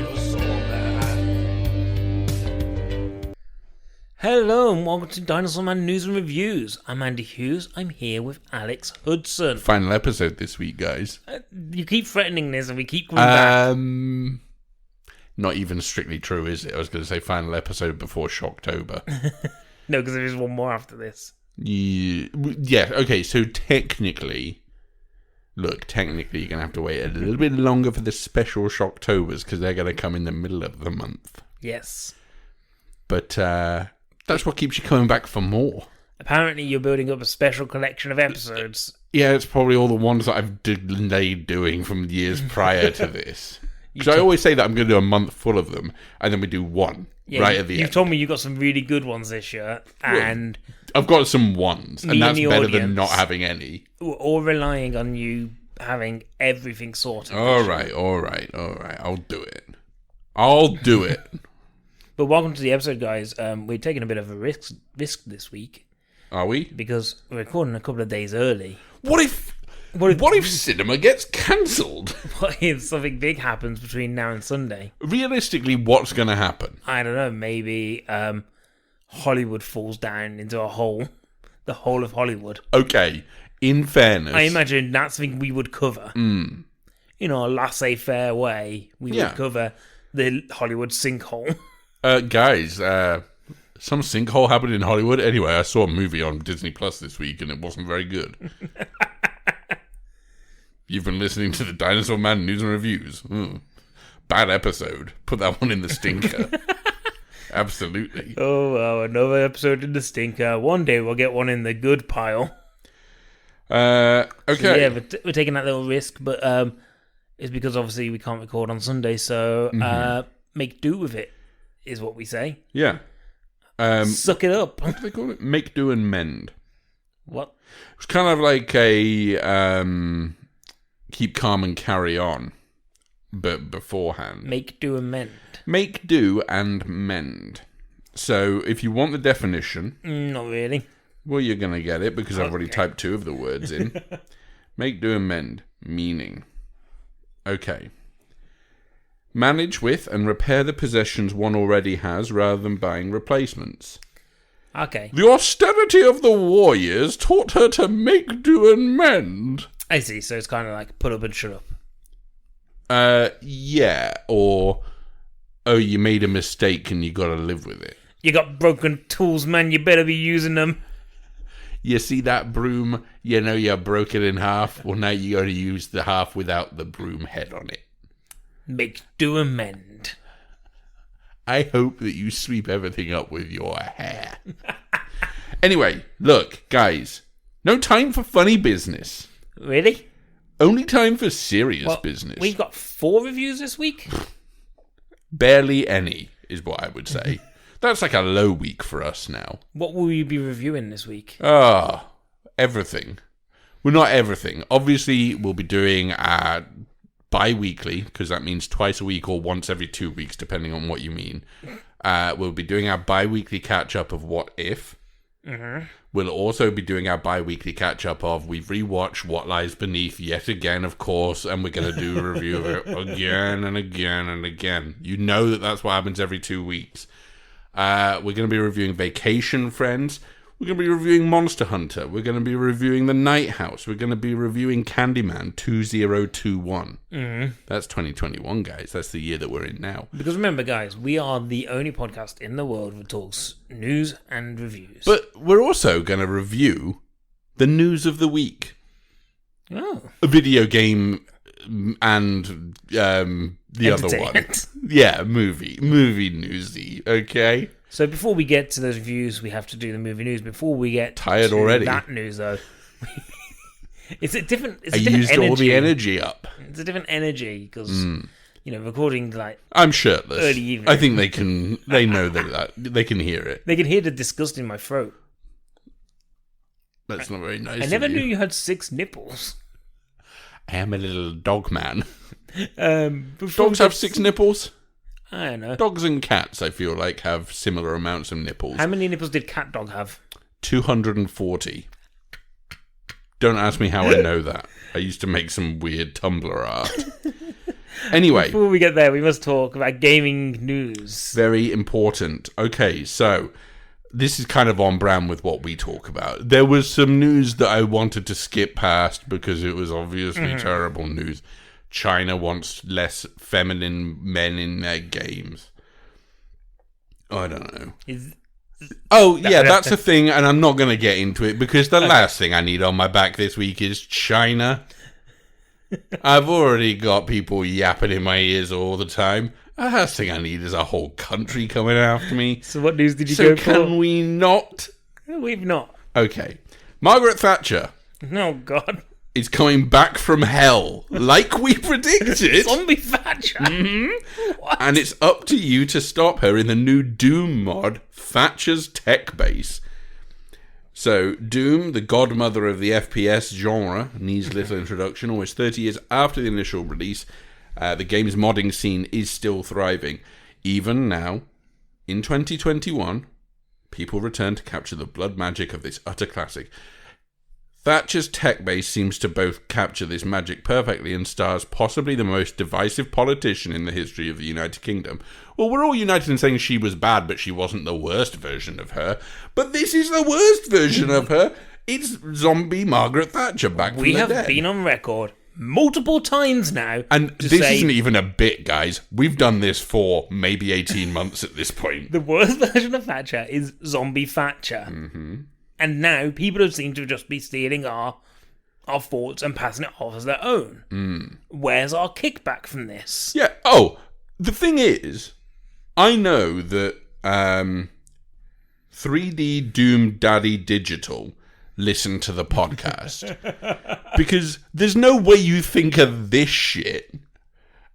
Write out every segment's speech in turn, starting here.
Dinosaur Man. Hello and welcome to Dinosaur Man News and Reviews. I'm Andy Hughes. I'm here with Alex Hudson. Final episode this week, guys. You keep threatening this and we keep coming back. Not even strictly true, is it? I was going to say final episode before Shocktober. No, because there is one more after this. Yeah, okay, so technically, you're going to have to wait a little bit longer for the special Shocktobers because they're going to come in the middle of the month. Yes. But that's what keeps you coming back for more. Apparently you're building up a special collection of episodes. Yeah, it's probably all the ones that I've delayed doing from years prior to this. Because I always say that I'm going to do a month full of them, and then we do one right at the end. You've told me you got some really good ones this year, and I've got some ones, and that's better than not having any. We're all relying on you having everything sorted. All right. I'll do it. But welcome to the episode, guys. We're taking a bit of a risk this week. Are we? Because we're recording a couple of days early. What if cinema gets cancelled? What if something big happens between now and Sunday? Realistically, what's going to happen? I don't know. Maybe Hollywood falls down into a hole. The whole of Hollywood. Okay. In fairness, I imagine that's something we would cover. In a laissez-faire way, we would cover the Hollywood sinkhole. Guys, some sinkhole happened in Hollywood. Anyway, I saw a movie on Disney Plus this week, and it wasn't very good. You've been listening to the Dinosaur Man News and Reviews. Bad episode. Put that one in the stinker. Absolutely. Oh, well, another episode in the stinker. One day we'll get one in the good pile. Okay. So, yeah, we're taking that little risk, but it's because obviously we can't record on Sunday, so make do with it, is what we say. Yeah. Suck it up. What do they call it? Make do and mend. What? It's kind of like a keep calm and carry on, but beforehand. Make do and mend. Make do and mend. So, if you want the definition... Not really. Well, you're going to get it because I've already typed two of the words in. Make do and mend. Meaning. Okay. Manage with and repair the possessions one already has rather than buying replacements. Okay. The austerity of the war years taught her to make do and mend. I see, so it's kind of like put up and shut up. Yeah, or, oh, you made a mistake and you got to live with it. You got broken tools, man, you better be using them. You see that broom? You know you broke it in half. Well, now you got to use the half without the broom head on it. Make do and mend. I hope that you sweep everything up with your hair. Anyway, look, guys. No time for funny business. Really? Only time for serious business. We've got 4 reviews this week? Barely any, is what I would say. That's like a low week for us now. What will you be reviewing this week? Everything. Well, not everything. Obviously, we'll be doing bi-weekly, because that means twice a week or once every 2 weeks, depending on what you mean. We'll be doing our bi-weekly catch-up of What If. Mm-hmm. We'll also be doing our bi-weekly catch-up of we've rewatched What Lies Beneath yet again, of course, and we're going to do a review of it again and again and again. You know that's what happens every 2 weeks. We're going to be reviewing Vacation Friends. We're going to be reviewing Monster Hunter. We're going to be reviewing The Nighthouse. We're going to be reviewing Candyman 2021. Mm-hmm. That's 2021, guys. That's the year that we're in now. Because remember, guys, we are the only podcast in the world that talks news and reviews. But we're also going to review the news of the week. Oh. A video game and the other one. Yeah, movie newsy, okay? So before we get to those reviews, we have to do the movie news. Before we get tired to already. That news, though, it's a different. I used all the energy up. It's a different energy because recording like I'm shirtless. Early evening. I think they can. They know that they can hear it. They can hear the disgust in my throat. That's not very nice. I never knew you had 6 nipples. I am a little dog man. Dogs have 6 nipples. I don't know. Dogs and cats, I feel like, have similar amounts of nipples. How many nipples did cat dog have? 240. Don't ask me how I know that. I used to make some weird Tumblr art. Anyway. Before we get there, we must talk about gaming news. Very important. Okay, so this is kind of on brand with what we talk about. There was some news that I wanted to skip past because it was obviously terrible news. China wants less feminine men in their games. I don't know. That's a thing, and I'm not going to get into it because the last thing I need on my back this week is China. I've already got people yapping in my ears all the time. The last thing I need is a whole country coming after me. So what news did you go for? So can we not? We've not. Okay. Margaret Thatcher. Oh, God. Is coming back from hell, like we predicted. Zombie Thatcher. What? And it's up to you to stop her in the new Doom mod, Thatcher's Tech Base. So, Doom, the godmother of the FPS genre, needs little introduction. Almost 30 years after the initial release, the game's modding scene is still thriving. Even now, in 2021, people return to capture the blood magic of this utter classic. Thatcher's Tech Base seems to both capture this magic perfectly and stars possibly the most divisive politician in the history of the United Kingdom. Well, we're all united in saying she was bad, but she wasn't the worst version of her. But this is the worst version of her. It's zombie Margaret Thatcher back from the dead. We have been on record multiple times now. And this isn't even a bit, guys. We've done this for maybe 18 months at this point. The worst version of Thatcher is zombie Thatcher. Mm-hmm. And now people seem to just be stealing our thoughts and passing it off as their own. Where's our kickback from this? Yeah. Oh, the thing is, I know that 3D Doom Daddy Digital listen to the podcast because there's no way you think of this shit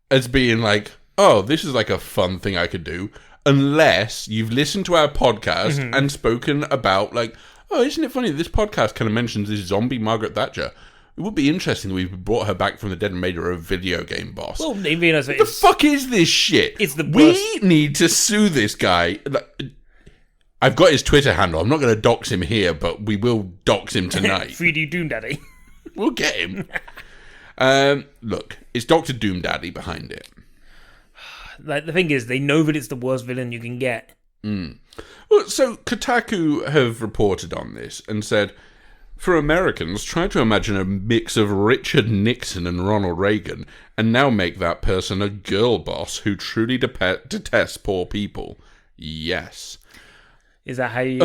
as being like, oh, this is like a fun thing I could do, unless you've listened to our podcast and spoken about like, oh, isn't it funny? This podcast kind of mentions this zombie Margaret Thatcher. It would be interesting that we brought her back from the dead and made her a video game boss. Well, what the fuck is this shit? It's the we need to sue this guy. I've got his Twitter handle. I'm not going to dox him here, but we will dox him tonight. 3D Doom Daddy. We'll get him. Look, it's Dr. Doom Daddy behind it. Like, the thing is, they know that it's the worst villain you can get. Well, so Kotaku have reported on this and said, for Americans, try to imagine a mix of Richard Nixon and Ronald Reagan and now make that person a girl boss who truly detests poor people. Yes. Is that how you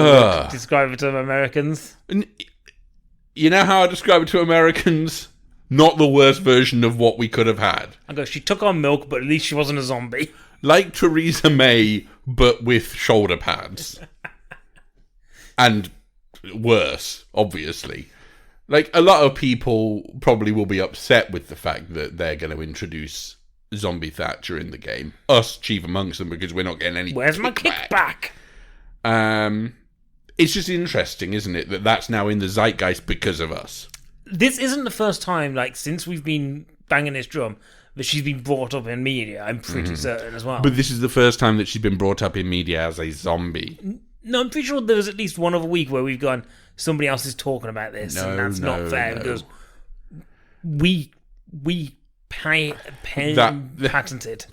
describe it to Americans? You know how I describe it to Americans? Not the worst version of what we could have had. I go, she took our milk, but at least she wasn't a zombie. Like Theresa May, but with shoulder pads. And worse, obviously. Like, a lot of people probably will be upset with the fact that they're going to introduce zombie Thatcher in the game. Us chief amongst them, because we're not getting any Where's my kickback? It's just interesting, isn't it, that that's now in the zeitgeist because of us. This isn't the first time, like, since we've been banging this drum, that she's been brought up in media, I'm pretty certain as well. But this is the first time that she's been brought up in media as a zombie. No, I'm pretty sure there was at least one other week where we've gone, somebody else is talking about this, and that's not fair, because we patented.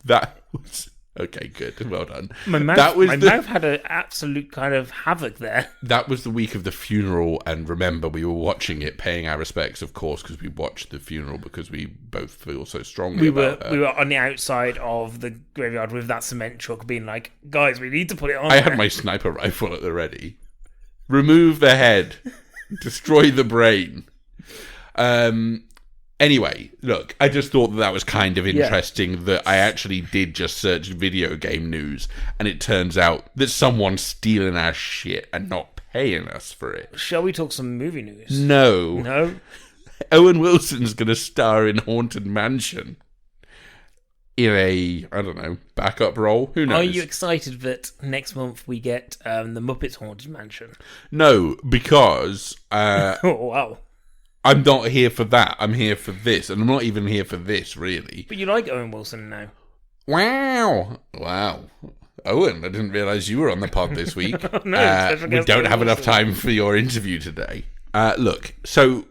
That was... Okay, good. Well done. My mouth had an absolute kind of havoc there. That was the week of the funeral, and remember, we were watching it, paying our respects, of course, because we watched the funeral because we both feel so strongly about her. We were on the outside of the graveyard with that cement truck being like, guys, we need to put it on. I had my sniper rifle at the ready. Remove the head. Destroy the brain. Anyway, look, I just thought that was kind of interesting that I actually did just search video game news, and it turns out that someone's stealing our shit and not paying us for it. Shall we talk some movie news? No. No? Owen Wilson's going to star in Haunted Mansion in a, I don't know, backup role. Who knows? Are you excited that next month we get the Muppets Haunted Mansion? No, because... oh, wow. I'm not here for that. I'm here for this. And I'm not even here for this, really. But you like Owen Wilson now. Wow. Owen, I didn't realise you were on the pod this week. No, we don't have enough time for your interview today. Look, so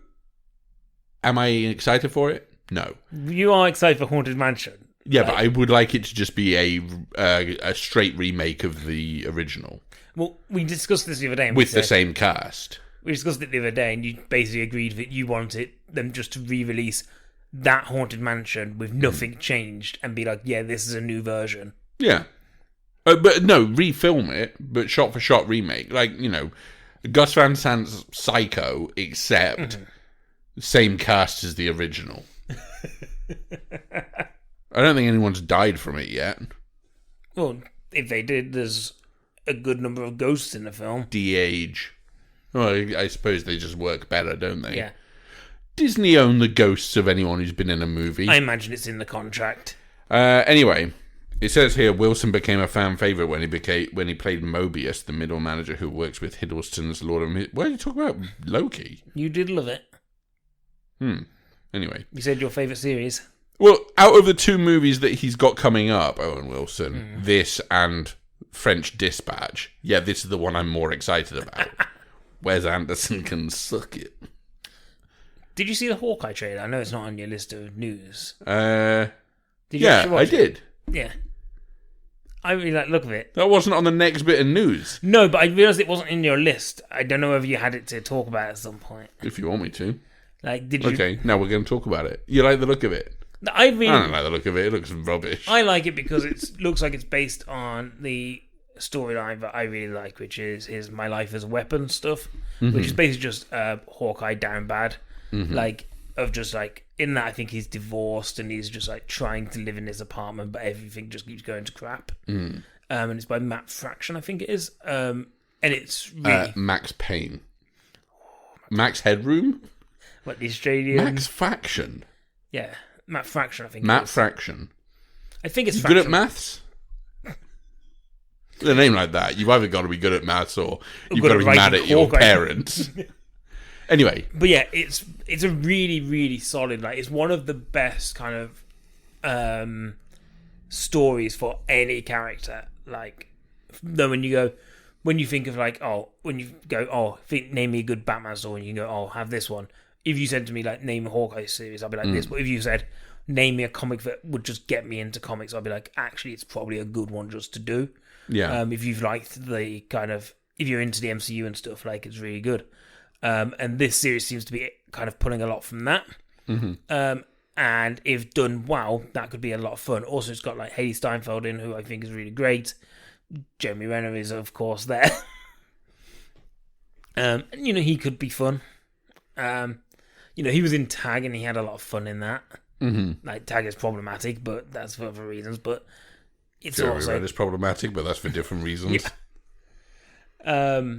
am I excited for it? No. You are excited for Haunted Mansion. Yeah, but I would like it to just be a straight remake of the original. Well, we discussed this the other day. With the same cast. We discussed it the other day, and you basically agreed that you wanted them just to re-release that Haunted Mansion with nothing changed and be like, yeah, this is a new version. Yeah. But no, refilm it, but shot-for-shot remake. Like, you know, Gus Van Sant's Psycho, except same cast as the original. I don't think anyone's died from it yet. Well, if they did, there's a good number of ghosts in the film. De-age. Well, I suppose they just work better, don't they? Yeah. Disney own the ghosts of anyone who's been in a movie. I imagine it's in the contract. Anyway, it says here Wilson became a fan favourite when he played Mobius, the middle manager who works with Hiddleston's Lord of Mystery. Why are you talking about Loki? You did love it. Anyway. You said your favourite series. Well, out of the two movies that he's got coming up, Owen Wilson, this and French Dispatch, yeah, this is the one I'm more excited about. Wes Anderson can suck it. Did you see the Hawkeye trailer? I know it's not on your list of news. I did. Yeah. I really like the look of it. That wasn't on the next bit of news. No, but I realised it wasn't in your list. I don't know whether you had it to talk about at some point. If you want me to. Like, did you... Okay, now we're going to talk about it. You like the look of it? I don't like the look of it. It looks rubbish. I like it because it looks like it's based on the storyline that I really like, which is his My Life as a Weapon stuff, which is basically just Hawkeye down bad. Like, of just like, in that I think he's divorced and he's just like trying to live in his apartment, but everything just keeps going to crap. And it's by Matt Fraction, I think it is. And it's really... Max Payne. Max Headroom? What, the Australian... Max Faction. Yeah, Matt Fraction, I think. Matt Fraction. I think it's Fraction. Good at maths? With a name like that, you've either got to be good at maths or you've got to be mad at your parents. Anyway. But yeah, it's a really, really solid, like, it's one of the best kind of stories for any character. Like, then when you think of like, name me a good Batman story, and you go, oh, have this one. If you said to me, like, name a Hawkeye series, I'll be like this. But if you said, name me a comic that would just get me into comics, I'll be like, actually, it's probably a good one just to do. Yeah. If you've liked the kind of, if you're into the MCU and stuff, like, it's really good. And this series seems to be kind of pulling a lot from that. And if done well, that could be a lot of fun. Also, it's got, like, Haley Steinfeld in, who I think is really great. Jeremy Renner is, of course, there. And, you know, he could be fun. You know, he was in Tag and he had a lot of fun in that. Like, Tag is problematic, but that's for other reasons. But it's also... It's problematic, but that's for different reasons. Yeah.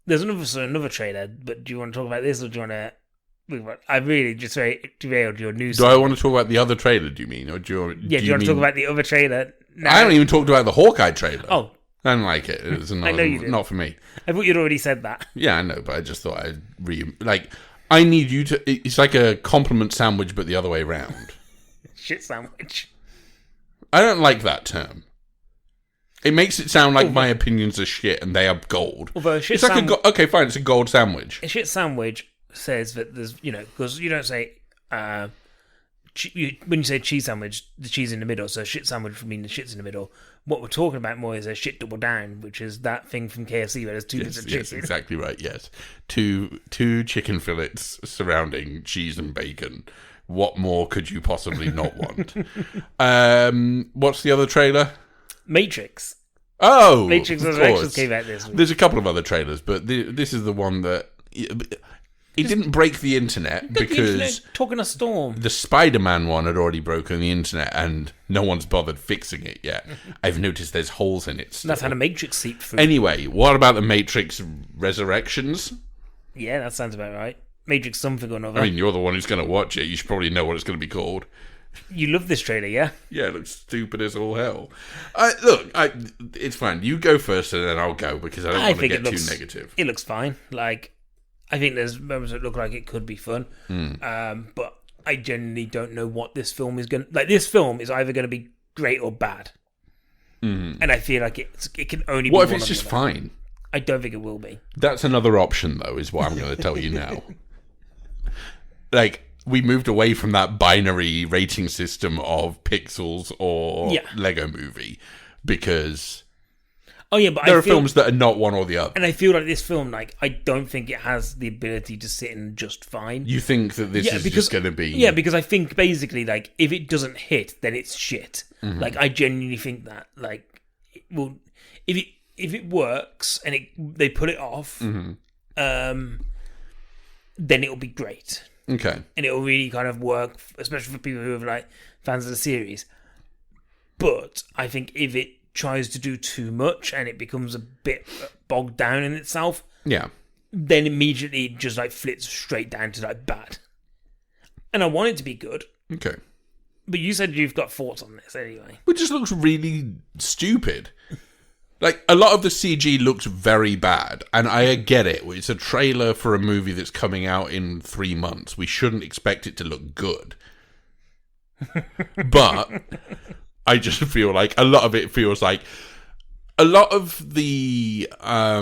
There's another trailer, but do you want to talk about this, or do you want to... I really just derailed your news. Do I want to talk about the other trailer, do you mean? Or do you want to talk about the other trailer? Now? I haven't even talked about the Hawkeye trailer. Oh. I don't like it. It's I know you did. Not for me. I thought you'd already said that. Yeah, I know, but I just thought I'd I need you to... It's like a compliment sandwich, but the other way around. Shit sandwich. I don't like that term. It makes it sound like my opinions are shit and they are gold. Although a shit it's like okay, fine, it's a gold sandwich. A shit sandwich says that there's, you know, because you don't say... when you say cheese sandwich, the cheese in the middle, so a shit sandwich would mean the shit's in the middle. What we're talking about more is a shit double down, which is that thing from KFC where there's two bits of chicken. Yes, exactly right, yes. Two chicken fillets surrounding cheese and bacon. What more could you possibly not want? What's the other trailer? Matrix. Oh! Matrix Resurrections came out this week. There's a couple of other trailers, but this is the one that... It didn't break the internet because... Talking a storm. The Spider-Man one had already broken the internet and no one's bothered fixing it yet. I've noticed there's holes in it still. That's how the Matrix seeped through. Anyway, what about the Matrix Resurrections? Yeah, that sounds about right. Matrix something or another. I mean, you're the one who's going to watch it. You should probably know what it's going to be called. You love this trailer, yeah? Yeah, it looks stupid as all hell. It's fine. You go first and then I'll go because I don't want to get too negative. It looks fine. Like, I think there's moments that look like it could be fun. But I genuinely don't know what this film is going to... Like, this film is either going to be great or bad. And I feel like it can only be... What if it's just fine? I don't think it will be. That's another option, though, is what I'm going to tell you now. Like, we moved away from that binary rating system of pixels or Lego Movie, because but there are films that are not one or the other. And I feel like this film, like, I don't think it has the ability to sit in just fine. You think that this is just going to be... Yeah, because I think, basically, like, if it doesn't hit, then it's shit. Mm-hmm. Like, I genuinely think that, like, if it works and they pull it off, then it'll be great. Okay. And it'll really kind of work, especially for people who are, like, fans of the series. But I think if it tries to do too much and it becomes a bit bogged down in itself, then immediately it just like flips straight down to like bad. And I want it to be good. Okay. But you said you've got thoughts on this anyway. It just looks really stupid. Like, a lot of the CG looks very bad, and I get it. It's a trailer for a movie that's coming out in 3 months. We shouldn't expect it to look good. But I just feel like a lot of it feels like a lot of the a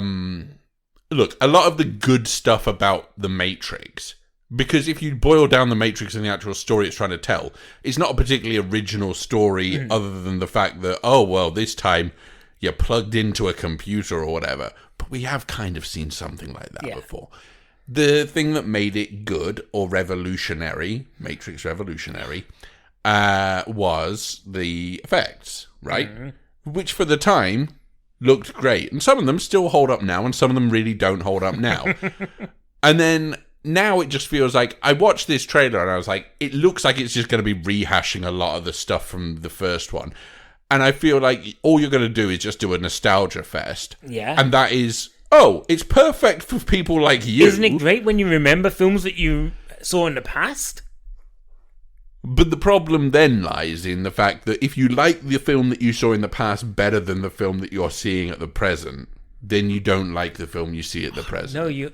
lot of the good stuff about The Matrix, because if you boil down The Matrix and the actual story it's trying to tell, it's not a particularly original story other than the fact that, oh, well, this time you're plugged into a computer or whatever. But we have kind of seen something like that before. The thing that made it good or revolutionary, Matrix Revolutionary, was the effects, right? Which for the time looked great. And some of them still hold up now, and some of them really don't hold up now. And then now it just feels like, I watched this trailer and I was like, it looks like it's just going to be rehashing a lot of the stuff from the first one. And I feel like all you're going to do is just do a nostalgia fest. Yeah. And that is, it's perfect for people like you. Isn't it great when you remember films that you saw in the past? But the problem then lies in the fact that if you like the film that you saw in the past better than the film that you're seeing at the present, then you don't like the film you see at the present. No, you're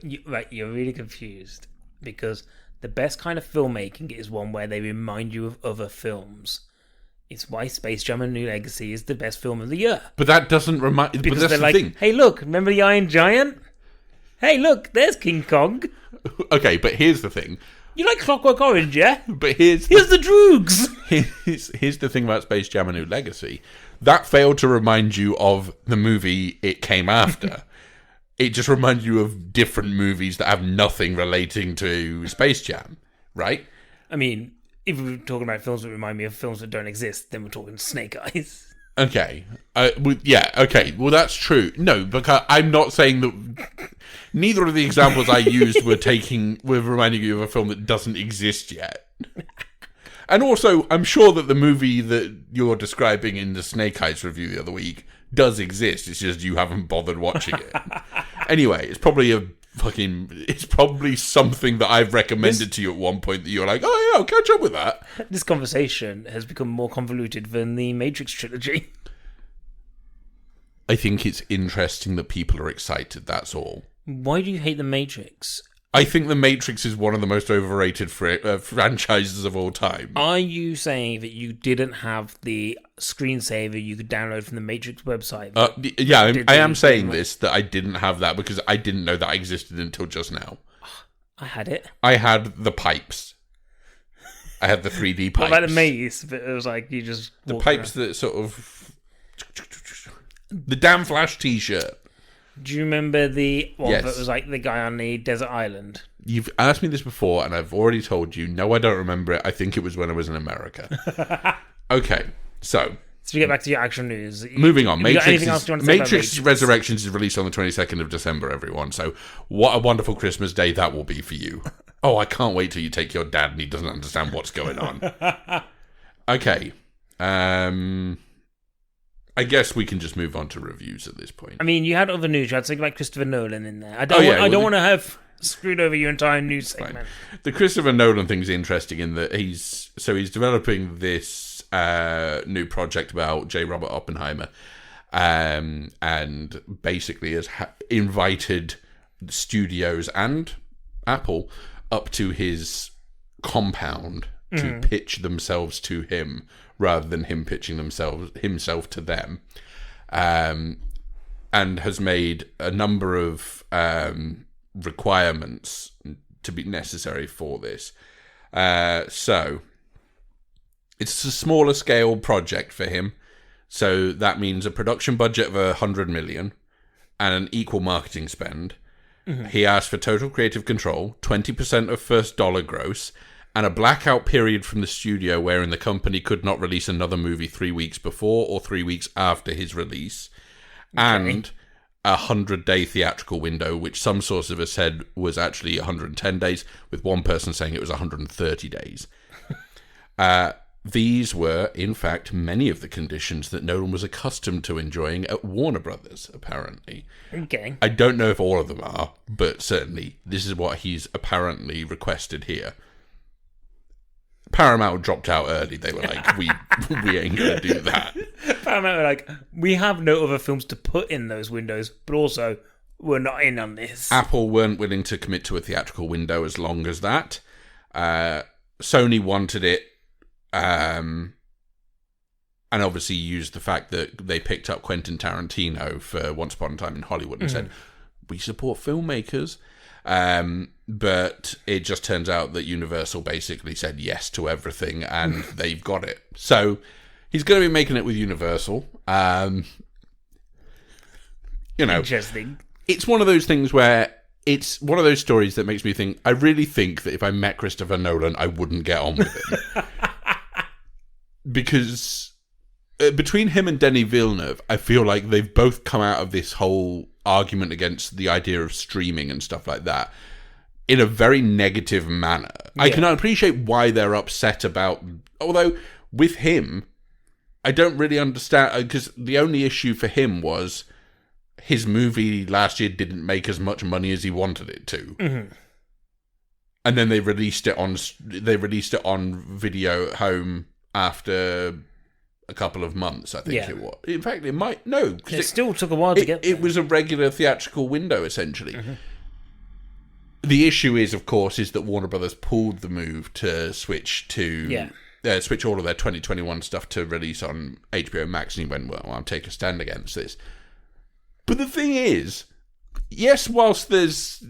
really confused. Because the best kind of filmmaking is one where they remind you of other films. It's why Space Jam: A New Legacy is the best film of the year. But that doesn't remind... Because but that's they're the like, thing. Hey, look, remember the Iron Giant? Hey, look, there's King Kong. Okay, but here's the thing. You like Clockwork Orange, yeah? But here's the Droogs. Here's the thing about Space Jam: A New Legacy. That failed to remind you of the movie it came after. It just reminded you of different movies that have nothing relating to Space Jam, right? I mean, if we were talking about films that remind me of films that don't exist, then we're talking Snake Eyes. Okay. Okay. Well, that's true. No, because I'm not saying that... Neither of the examples I used were reminding you of a film that doesn't exist yet. And also, I'm sure that the movie that you're describing in the Snake Eyes review the other week does exist. It's just you haven't bothered watching it. Anyway, it's probably something that I've recommended to you at one point that you're like, oh yeah, I'll catch up with that. This conversation has become more convoluted than the Matrix trilogy. I think it's interesting that people are excited, that's all. Why do you hate the Matrix? I think The Matrix is one of the most overrated franchises of all time. Are you saying that you didn't have the screensaver you could download from the Matrix website? I am saying this, that I didn't have that because I didn't know that existed until just now. I had it. I had the pipes. I had the 3D pipes. Not like the maze, but it was like you just... The pipes around. That sort of... The Damn Flash t-shirt. Do you remember the one yes. that was like the guy on the desert island? You've asked me this before, and I've already told you. No, I don't remember it. I think it was when I was in America. Okay, so we get back to your action news. Moving on. Matrix Resurrections is released on the 22nd of December, everyone. So what a wonderful Christmas day that will be for you. Oh, I can't wait till you take your dad and he doesn't understand what's going on. Okay. I guess we can just move on to reviews at this point. I mean, you had other news. You had something like Christopher Nolan in there. I don't want to have screwed over your entire news segment. Fine. The Christopher Nolan thing's interesting in that he's developing this new project about J. Robert Oppenheimer, and basically has invited studios and Apple up to his compound to pitch themselves to him, rather than him pitching himself to them, and has made a number of requirements to be necessary for this. So it's a smaller scale project for him. So that means a production budget of $100 million and an equal marketing spend. Mm-hmm. He asked for total creative control, 20% of first dollar gross, and a blackout period from the studio wherein the company could not release another movie 3 weeks before or 3 weeks after his release. Okay. And a 100-day theatrical window, which some sources have said was actually 110 days, with one person saying it was 130 days. These were, in fact, many of the conditions that Nolan was accustomed to enjoying at Warner Brothers, apparently. Okay. I don't know if all of them are, but certainly this is what he's apparently requested here. Paramount dropped out early. They were like, we ain't going to do that. Paramount were like, we have no other films to put in those windows, but also we're not in on this. Apple weren't willing to commit to a theatrical window as long as that. Sony wanted it. And obviously used the fact that they picked up Quentin Tarantino for Once Upon a Time in Hollywood and said, we support filmmakers. But it just turns out that Universal basically said yes to everything and they've got it. So he's going to be making it with Universal. Interesting. It's one of those things where it's one of those stories that makes me think, I really think that if I met Christopher Nolan, I wouldn't get on with him. Because between him and Denis Villeneuve, I feel like they've both come out of this whole argument against the idea of streaming and stuff like that in a very negative manner. Yeah. I can appreciate why they're upset about... Although, with him, I don't really understand... Because the only issue for him was his movie last year didn't make as much money as he wanted it to. Mm-hmm. And then they released it on video at home after a couple of months, I think it was. In fact, it might... No. It still took a while to get there. It was a regular theatrical window, essentially. Mm-hmm. The issue is, of course, is that Warner Brothers pulled the move to switch to... switch all of their 2021 stuff to release on HBO Max, and he went, well, I'll take a stand against this. But the thing is... Yes, whilst there's,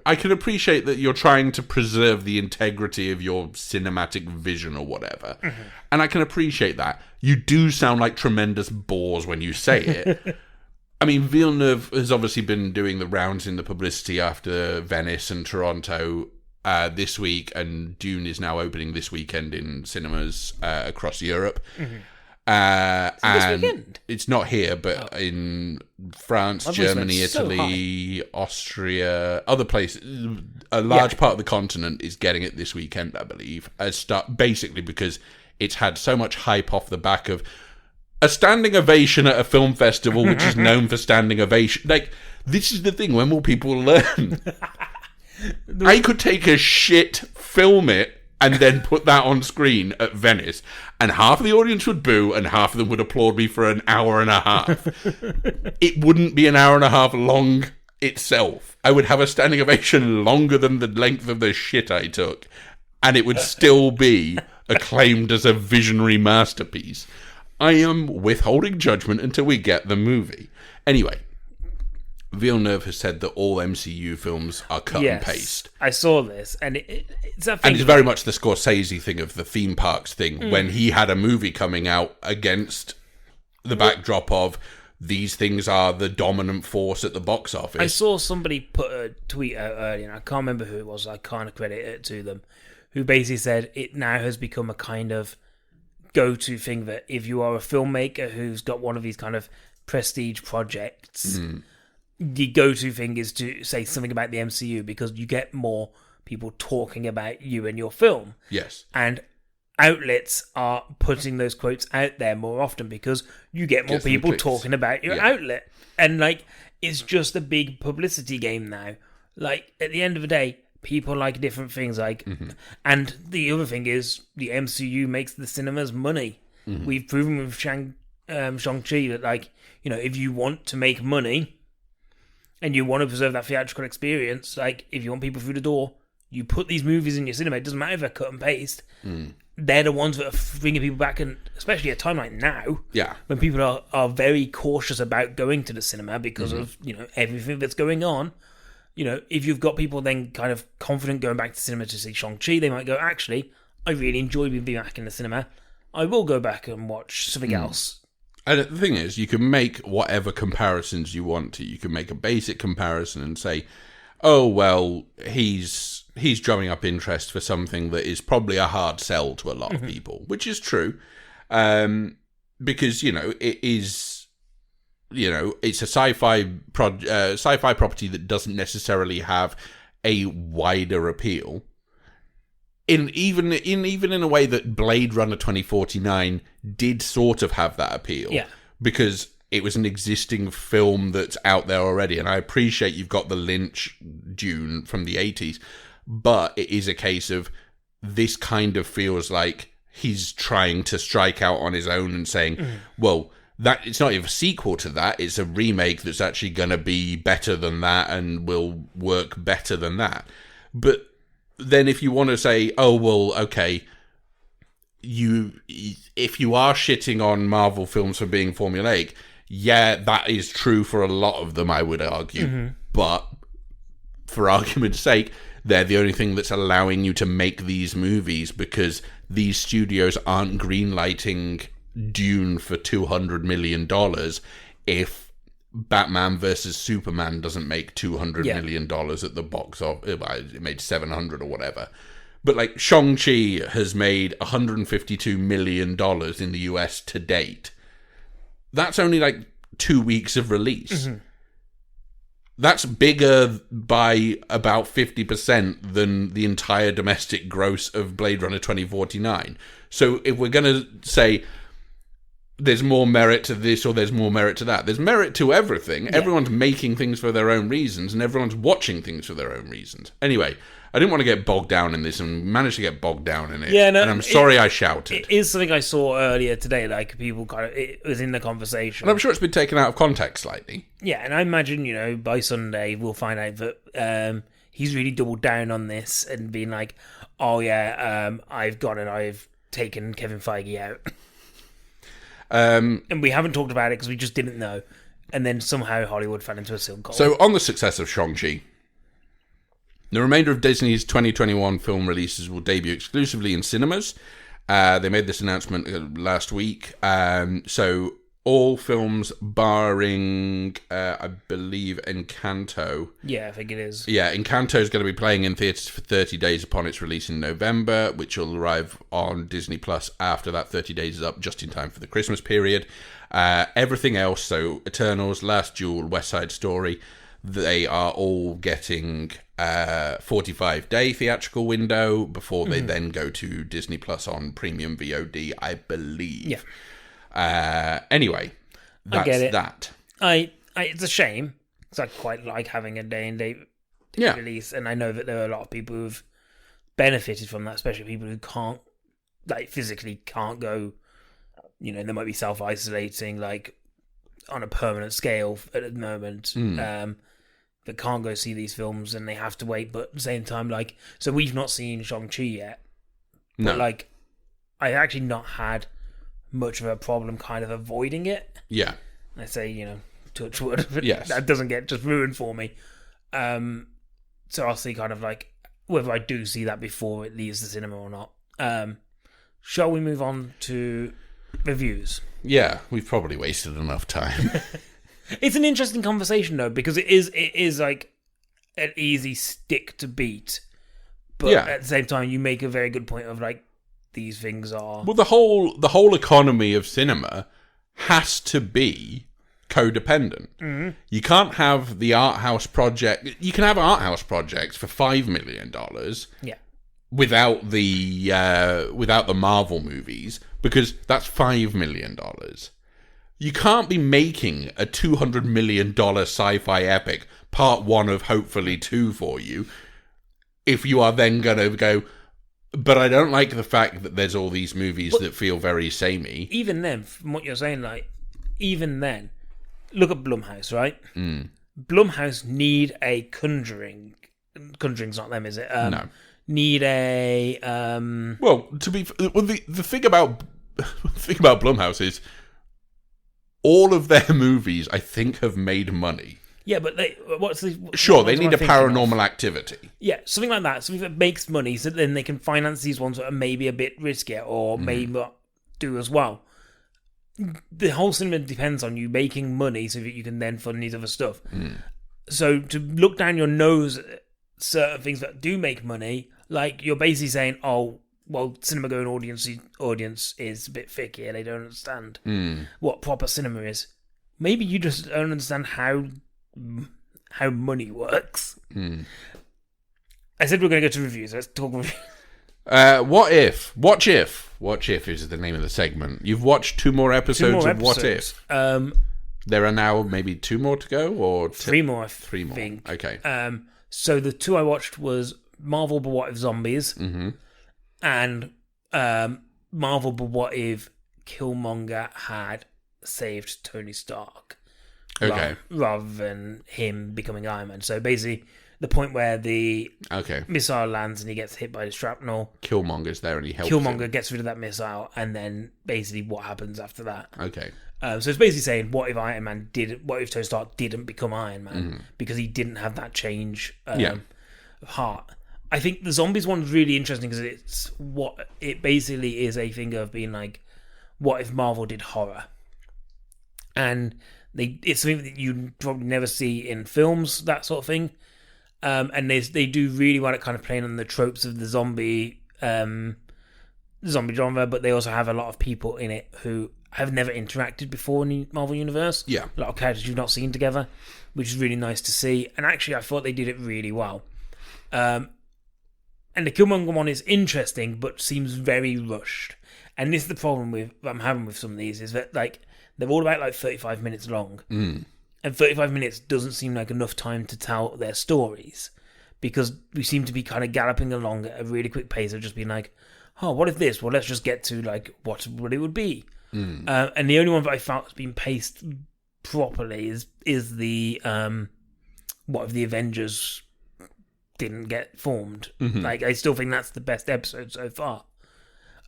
I can appreciate that you're trying to preserve the integrity of your cinematic vision or whatever. Mm-hmm. And I can appreciate that. You do sound like tremendous bores when you say it. I mean, Villeneuve has obviously been doing the rounds in the publicity after Venice and Toronto this week, and Dune is now opening this weekend in cinemas across Europe. Mm-hmm. And this weekend? It's not here, but in France, Germany, Italy, Austria, other places, a large part of the continent is getting it this weekend, I believe. Basically because it's had so much hype off the back of a standing ovation at a film festival, which is known for standing ovation. Like, this is the thing. When will people learn? I could take a shit, film it, and then put that on screen at Venice, and half of the audience would boo, and half of them would applaud me for an hour and a half. It wouldn't be an hour and a half long itself. I would have a standing ovation longer than the length of the shit I took, and it would still be acclaimed as a visionary masterpiece. I am withholding judgment until we get the movie. Anyway, Villeneuve has said that all MCU films are cut and paste. I saw this, and it's that thing. And it's very much the Scorsese thing of the theme parks thing, when he had a movie coming out against the backdrop of these things are the dominant force at the box office. I saw somebody put a tweet out earlier, and I can't remember who it was, so I can't credit it to them, who basically said it now has become a kind of go-to thing that if you are a filmmaker who's got one of these kind of prestige projects... The go-to thing is to say something about the MCU because you get more people talking about you and your film. Yes. And outlets are putting those quotes out there more often because you get more people talking about your outlet. And, it's just a big publicity game now. At the end of the day, people like different things. And the other thing is the MCU makes the cinemas money. Mm-hmm. We've proven with Shang-Chi that, if you want to make money... and you want to preserve that theatrical experience, if you want people through the door, you put these movies in your cinema. It doesn't matter if they're cut and paste. They're the ones that are bringing people back, and especially at a time like now, when people are very cautious about going to the cinema because of everything that's going on. if you've got people then kind of confident going back to cinema to see Shang-Chi, they might go, actually, I really enjoy being back in the cinema. I will go back and watch something else. And the thing is, you can make whatever comparisons you want to. You can make a basic comparison and say, oh, well, he's drumming up interest for something that is probably a hard sell to a lot of people, which is true. Because, it is, it's a sci-fi property that doesn't necessarily have a wider appeal. Even in a way that Blade Runner 2049 did sort of have that appeal. Yeah. Because it was an existing film that's out there already. And I appreciate you've got the Lynch Dune from the 80s. But it is a case of this kind of feels like he's trying to strike out on his own and saying, well, that it's not even a sequel to that. It's a remake that's actually going to be better than that and will work better than that. But then if you want to say, oh, well, okay, if you are shitting on Marvel films for being formulaic, yeah, that is true for a lot of them, I would argue. But for argument's sake, they're the only thing that's allowing you to make these movies because these studios aren't greenlighting Dune for $200 million if Batman versus Superman doesn't make $200 million at the box office. It made 700 or whatever. But like Shang-Chi has made $152 million in the US to date. That's only like 2 weeks of release. That's bigger by about 50% than the entire domestic gross of Blade Runner 2049. So if we're going to say there's more merit to this or there's more merit to that, there's merit to everything. Yeah. Everyone's making things for their own reasons and everyone's watching things for their own reasons. Anyway, I didn't want to get bogged down in this and managed to get bogged down in it. Yeah, no, and I'm sorry I shouted. It is something I saw earlier today, like people it was in the conversation. And I'm sure it's been taken out of context slightly. Yeah, and I imagine, by Sunday we'll find out that he's really doubled down on this and been like, oh yeah, I've gone and I've taken Kevin Feige out. And we haven't talked about it because we just didn't know. And then somehow Hollywood fell into a silk hole. So on the success of Shang-Chi, the remainder of Disney's 2021 film releases will debut exclusively in cinemas. They made this announcement last week. So all films barring, I believe, Encanto. Yeah, I think it is. Yeah, Encanto is going to be playing in theatres for 30 days upon its release in November, which will arrive on Disney Plus after that 30 days is up, just in time for the Christmas period. Everything else, so Eternals, Last Duel, West Side Story, they are all getting 45-day theatrical window before they then go to Disney Plus on premium VOD, I believe. Yeah. Anyway, that's I get it. That. It's a shame because I quite like having a day and date release, and I know that there are a lot of people who've benefited from that, especially people who can't, physically can't go. They might be self-isolating, on a permanent scale at the moment. That can't go see these films and they have to wait. But at the same time, so we've not seen Shang-Chi yet. But, No. I've actually not had much of a problem kind of avoiding it. Yeah. I say, touch wood. Yes. That doesn't get just ruined for me. So I'll see kind of whether I do see that before it leaves the cinema or not. Shall we move on to reviews? Yeah, we've probably wasted enough time. It's an interesting conversation though, because it is like an easy stick to beat, but at the same time you make a very good point of these things are Well, the whole economy of cinema has to be codependent. Mm-hmm. You can't have the art house project. You can have art house projects for $5 million. Yeah. Without the Marvel movies, because that's $5 million. You can't be making a $200 million sci-fi epic, part 1 of hopefully 2 for you, if you are then going to go, but I don't like the fact that there's all these movies that feel very samey. Even then, from what you're saying, even then, look at Blumhouse, right? Blumhouse need a Conjuring. Conjuring's not them, is it? No. Need a the thing about Blumhouse is all of their movies I think have made money. Yeah, but what's the... Sure, what they am I need a thinking of? paranormal activity. Yeah, something like that. Something that makes money so then they can finance these ones that are maybe a bit riskier or may not do as well. The whole cinema depends on you making money so that you can then fund these other stuff. So to look down your nose at certain things that do make money, like you're basically saying, oh, well, cinema going audience is a bit thick here. They don't understand what proper cinema is. Maybe you just don't understand how money works. I said we're going to go to reviews. Let's talk reviews. What if? Watch if. Watch if is the name of the segment. You've watched 2 more episodes of What If. There are now maybe 2 more to go, or 3 more. I 3 more. think. Okay. So the 2 I watched was Marvel, but what if zombies, and Marvel, but what if Killmonger had saved Tony Stark, rather than him becoming Iron Man. So basically, the point where the missile lands and he gets hit by the shrapnel. Killmonger's there and he helps Killmonger him. gets rid of that missile, and then basically what happens after that. Okay. So it's basically saying, what if what if Tony Stark didn't become Iron Man because he didn't have that change of heart. I think the zombies one's really interesting because it basically is a thing of being like, what if Marvel did horror? And it's something that you probably never see in films, that sort of thing. And they do really well at kind of playing on the tropes of the zombie genre, but they also have a lot of people in it who have never interacted before in the Marvel Universe. Yeah. A lot of characters you've not seen together, which is really nice to see. And actually, I thought they did it really well. And the Killmonger one is interesting, but seems very rushed. And this is the problem I'm having with some of these, is that like they're all about like 35 minutes long. And 35 minutes doesn't seem like enough time to tell their stories, because we seem to be kind of galloping along at a really quick pace of just being like, oh, what if this? Well, let's just get to like what it would be. And the only one that I felt has been paced properly is the what if the Avengers didn't get formed. Like, I still think that's the best episode so far.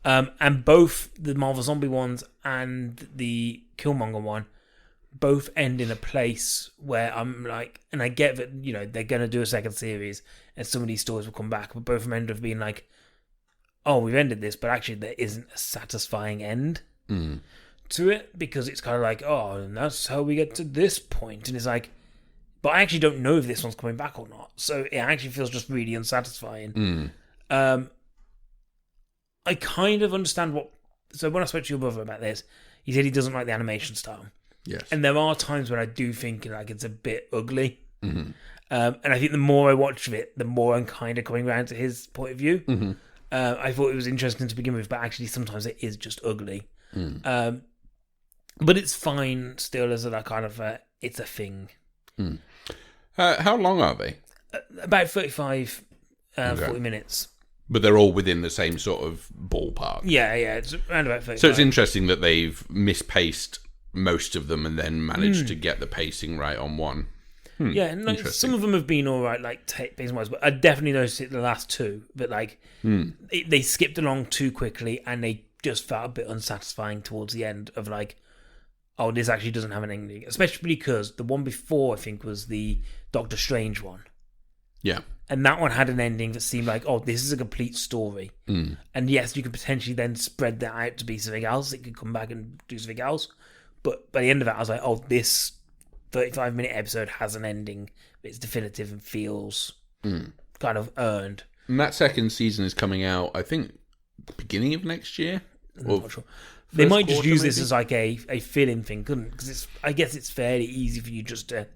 And both the Marvel Zombie ones and the Killmonger one both end in a place where I'm like, and I get that, you know, they're going to do a second series and some of these stories will come back, but both of them end up being like, oh, we've ended this, but actually there isn't a satisfying end to it, because it's kind of like, oh, and that's how we get to this point. And it's like, but I actually don't know if this one's coming back or not. So it actually feels just really unsatisfying. I kind of understand what... So when I spoke to your brother about this, he said he doesn't like the animation style. Yes. And there are times when I do think like it's a bit ugly. And I think the more I watch of it, the more I'm kind of coming around to his point of view. I thought it was interesting to begin with, but actually sometimes it is just ugly. But it's fine still as a kind of it's a thing. How long are they? About 35, 40 minutes. But they're all within the same sort of ballpark. Yeah, it's around about 35. So it's interesting that they've mispaced most of them and then managed to get the pacing right on one. Yeah, and like, some of them have been all right, like pacing wise, but I definitely noticed it the last 2. But like, they skipped along too quickly, and they just felt a bit unsatisfying towards the end of like, oh, this actually doesn't have an ending. Especially because the one before, I think, was the Doctor Strange one. Yeah. And that one had an ending that seemed like, oh, this is a complete story. And yes, you could potentially then spread that out to be something else. It could come back and do something else. But by the end of it, I was like, oh, this 35-minute episode has an ending. It's definitive and feels kind of earned. And that second season is coming out, I think, the beginning of next year? I'm not sure. They might just use this as like a fill-in thing, couldn't it? Because I guess it's fairly easy for you just to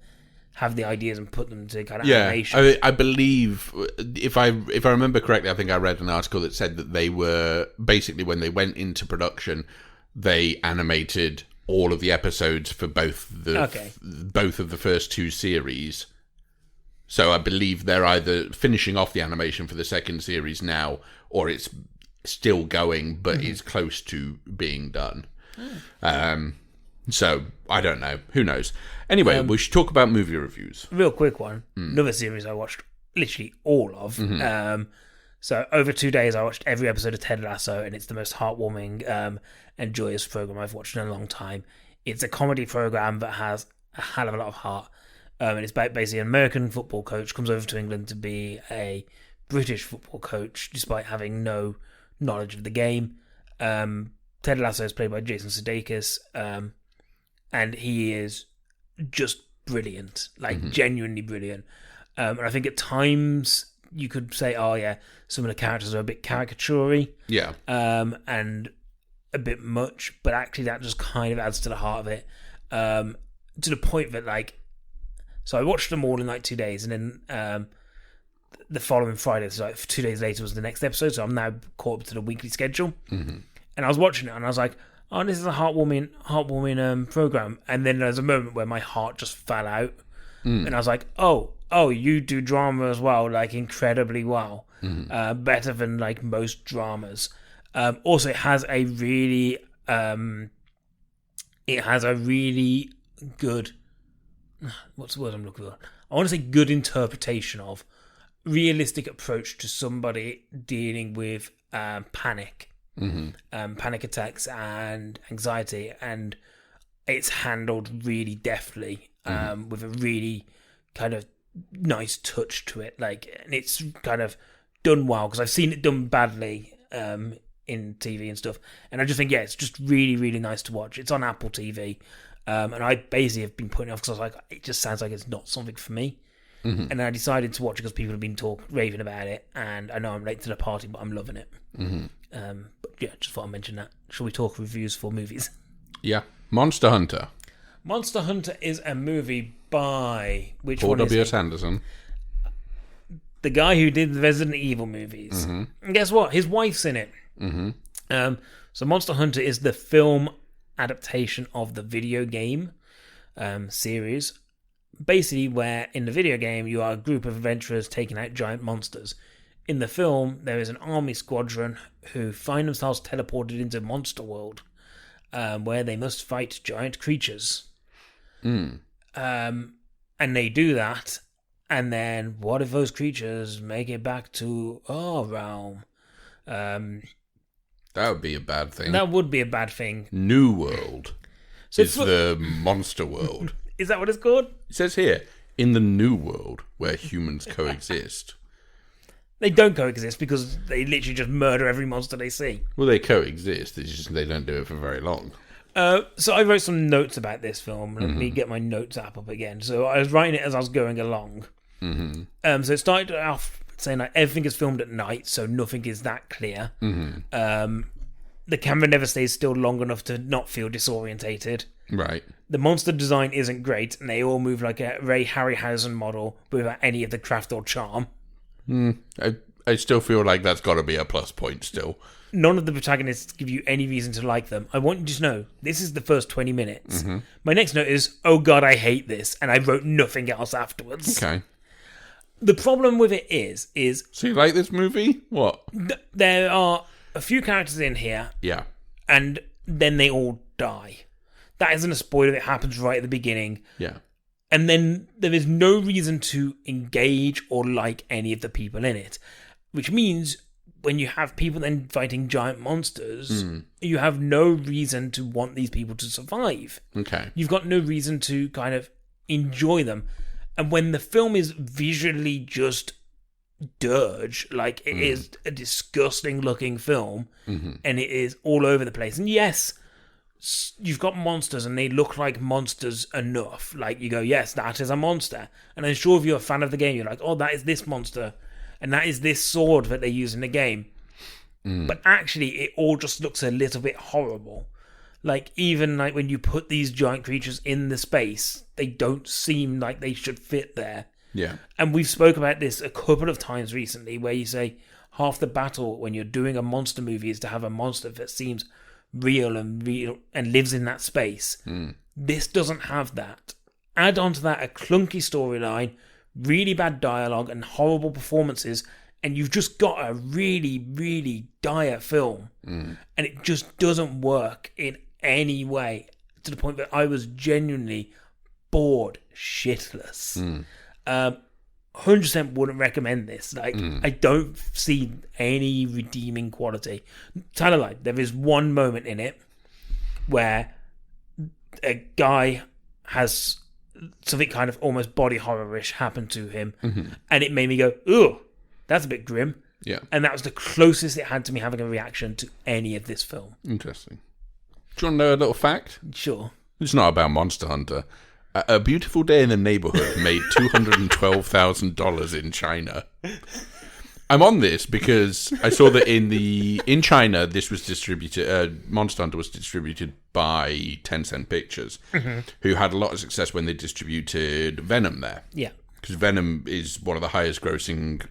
have the ideas and put them to kind of animation. I believe, if I remember correctly, I think I read an article that said that they were, basically when they went into production, they animated all of the episodes for both of the first 2 series. So I believe they're either finishing off the animation for the second series now, or it's still going, but it's close to being done. So I don't know. Who knows? Anyway, we should talk about movie reviews. Real quick one. Another series I watched literally all of. So over 2 days, I watched every episode of Ted Lasso, and it's the most heartwarming and joyous program I've watched in a long time. It's a comedy program that has a hell of a lot of heart. And it's basically an American football coach comes over to England to be a British football coach, despite having no knowledge of the game. Ted Lasso is played by Jason Sudeikis, and he is just brilliant, like genuinely brilliant. And I think at times you could say, oh yeah, some of the characters are a bit caricature-y, and a bit much, but actually that just kind of adds to the heart of it, to the point that, like, so I watched them all in like 2 days, and then the following Friday, so like 2 days later, was the next episode. So I'm now caught up to the weekly schedule, and I was watching it, and I was like, "Oh, this is a heartwarming program." And then there's a moment where my heart just fell out, and I was like, "Oh, you do drama as well, like incredibly well, better than like most dramas." Also, it has a really good. What's the word I'm looking for? I want to say good interpretation of realistic approach to somebody dealing with panic, panic attacks and anxiety, and it's handled really deftly, with a really kind of nice touch to it. Like, and it's kind of done well, because I've seen it done badly in TV and stuff, and I just think, yeah, it's just really, really nice to watch. It's on Apple TV. And I basically have been putting it off because I was like, it just sounds like it's not something for me. And then I decided to watch it because people have been raving about it, and I know I'm late to the party, but I'm loving it. But yeah, just thought I'd mention that. Shall we talk reviews for movies? Yeah. Monster Hunter. Monster Hunter is a movie by Paul W.S. Anderson. The guy who did the Resident Evil movies. And guess what? His wife's in it. So Monster Hunter is the film adaptation of the video game series, basically, where in the video game you are a group of adventurers taking out giant monsters. In the film, there is an army squadron who find themselves teleported into Monster World, where they must fight giant creatures. And they do that, and then what if those creatures make it back to our realm? That would be a bad thing. That would be a bad thing. New World is the monster world. Is that what it's called? It says here, in the New World, where humans coexist. They don't coexist because they literally just murder every monster they see. Well, they coexist. It's just they don't do it for very long. So I wrote some notes about this film. Let me get my notes app up again. So I was writing it as I was going along. So it started off saying like everything is filmed at night, so nothing is that clear. The camera never stays still long enough to not feel disorientated. Right. The monster design isn't great, and they all move like a Ray Harryhausen model without any of the craft or charm. I still feel like that's got to be a plus point still. None of the protagonists give you any reason to like them. I want you to know, this is the first 20 minutes. My next note is, oh god, I hate this, and I wrote nothing else afterwards. Okay. The problem with it is... So you like this movie? What? There are a few characters in here. Yeah. And then they all die. That isn't a spoiler. It happens right at the beginning. Yeah. And then there is no reason to engage or like any of the people in it. Which means when you have people then fighting giant monsters, you have no reason to want these people to survive. Okay. You've got no reason to kind of enjoy them. And when the film is visually just dirge, like it is a disgusting looking film, and it is all over the place. And yes, you've got monsters and they look like monsters enough. Like you go, yes, that is a monster. And I'm sure if you're a fan of the game, you're like, oh, that is this monster. And that is this sword that they use in the game. But actually, it all just looks a little bit horrible. Like, even like when you put these giant creatures in the space, they don't seem like they should fit there. Yeah. And we've spoke about this a couple of times recently, where you say half the battle when you're doing a monster movie is to have a monster that seems real and lives in that space. This doesn't have that. Add on to that a clunky storyline, really bad dialogue, and horrible performances, and you've just got a really, really dire film. And it just doesn't work in any way, to the point that I was genuinely bored shitless. 100% wouldn't recommend this. Like, I don't see any redeeming quality. Tell a lie, there is one moment in it where a guy has something kind of almost body horror-ish happened to him, and it made me go, "Ugh, that's a bit grim." Yeah. And that was the closest it had to me having a reaction to any of this film. Interesting. Do you want to know a little fact? Sure. It's not about Monster Hunter. A Beautiful Day in the Neighborhood made $212,000 in China. I'm on this because I saw that in China this was distributed. Monster Hunter was distributed by Tencent Pictures, who had a lot of success when they distributed Venom there. Yeah. Because Venom is one of the highest grossing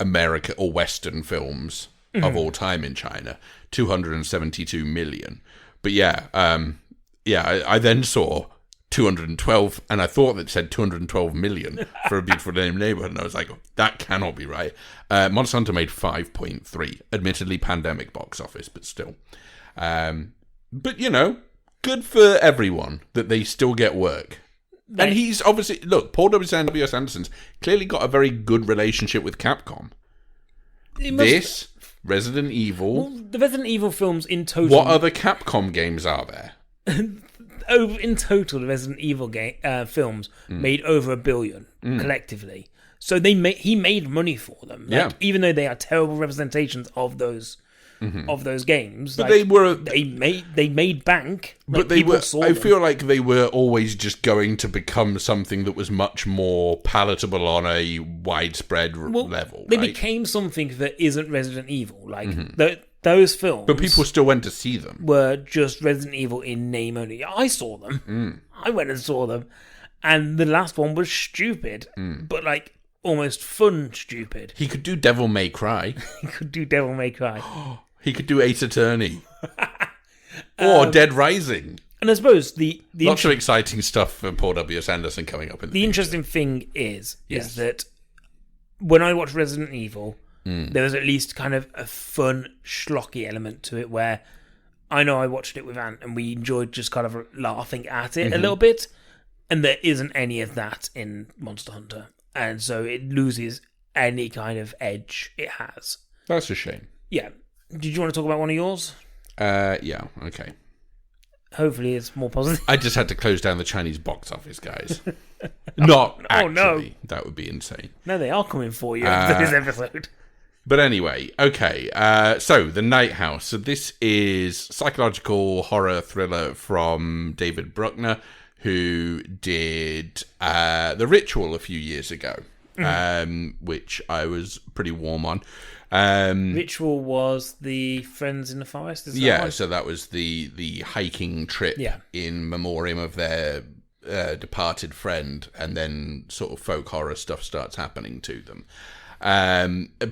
American or Western films of all time in China, 272 million. But I then saw 212, and I thought it said 212 million for A Beautiful Day in the Neighborhood, and I was like, that cannot be right. Monster Hunter made 5.3, admittedly pandemic box office, but still. But, good for everyone that they still get work. And he's obviously, look, Paul W.S. Anderson's clearly got a very good relationship with Capcom. This, Resident Evil. Well, the Resident Evil films in total. What other Capcom games are there? In total, the Resident Evil films made over $1 billion collectively. So he made money for them. Even though they are terrible representations of those games, but they made bank. But they were. I feel like they were always just going to become something that was much more palatable on a widespread level. They became something that isn't Resident Evil. Like those films, but people still went to see them. Were just Resident Evil in name only. I saw them. I went and saw them, and the last one was stupid, but like almost fun stupid. He could do Devil May Cry. He could do Devil May Cry. He could do Ace Attorney. Or Dead Rising. And I suppose lots of exciting stuff for Paul W.S. Anderson coming up in the future. Interesting thing is that when I watched Resident Evil, there was at least kind of a fun, schlocky element to it where I know I watched it with Ant and we enjoyed just kind of laughing at it a little bit, and there isn't any of that in Monster Hunter. And so it loses any kind of edge it has. That's a shame. Yeah. Did you want to talk about one of yours? Yeah, okay. Hopefully it's more positive. I just had to close down the Chinese box office, guys. Not actually. No. That would be insane. No, they are coming for you after this episode. But anyway, okay. So, The Nighthouse. So this is psychological horror thriller from David Bruckner, who did The Ritual a few years ago, which I was pretty warm on. Ritual was the Friends in the Forest, is that right? So that was the hiking trip in memoriam of their departed friend, and then sort of folk horror stuff starts happening to them.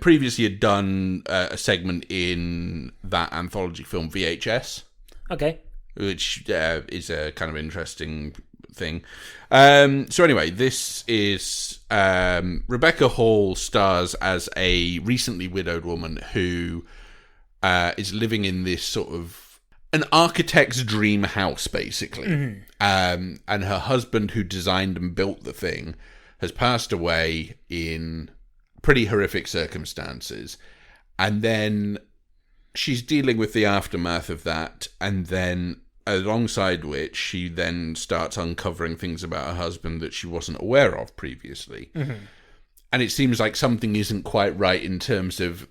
Previously had done a segment in that anthology film VHS. Okay. Which is a kind of interesting thing. So anyway, this is Rebecca Hall stars as a recently widowed woman who is living in this sort of an architect's dream house, basically. And her husband, who designed and built the thing, has passed away in pretty horrific circumstances. And then she's dealing with the aftermath of that, and then alongside which she then starts uncovering things about her husband that she wasn't aware of previously. And it seems like something isn't quite right in terms of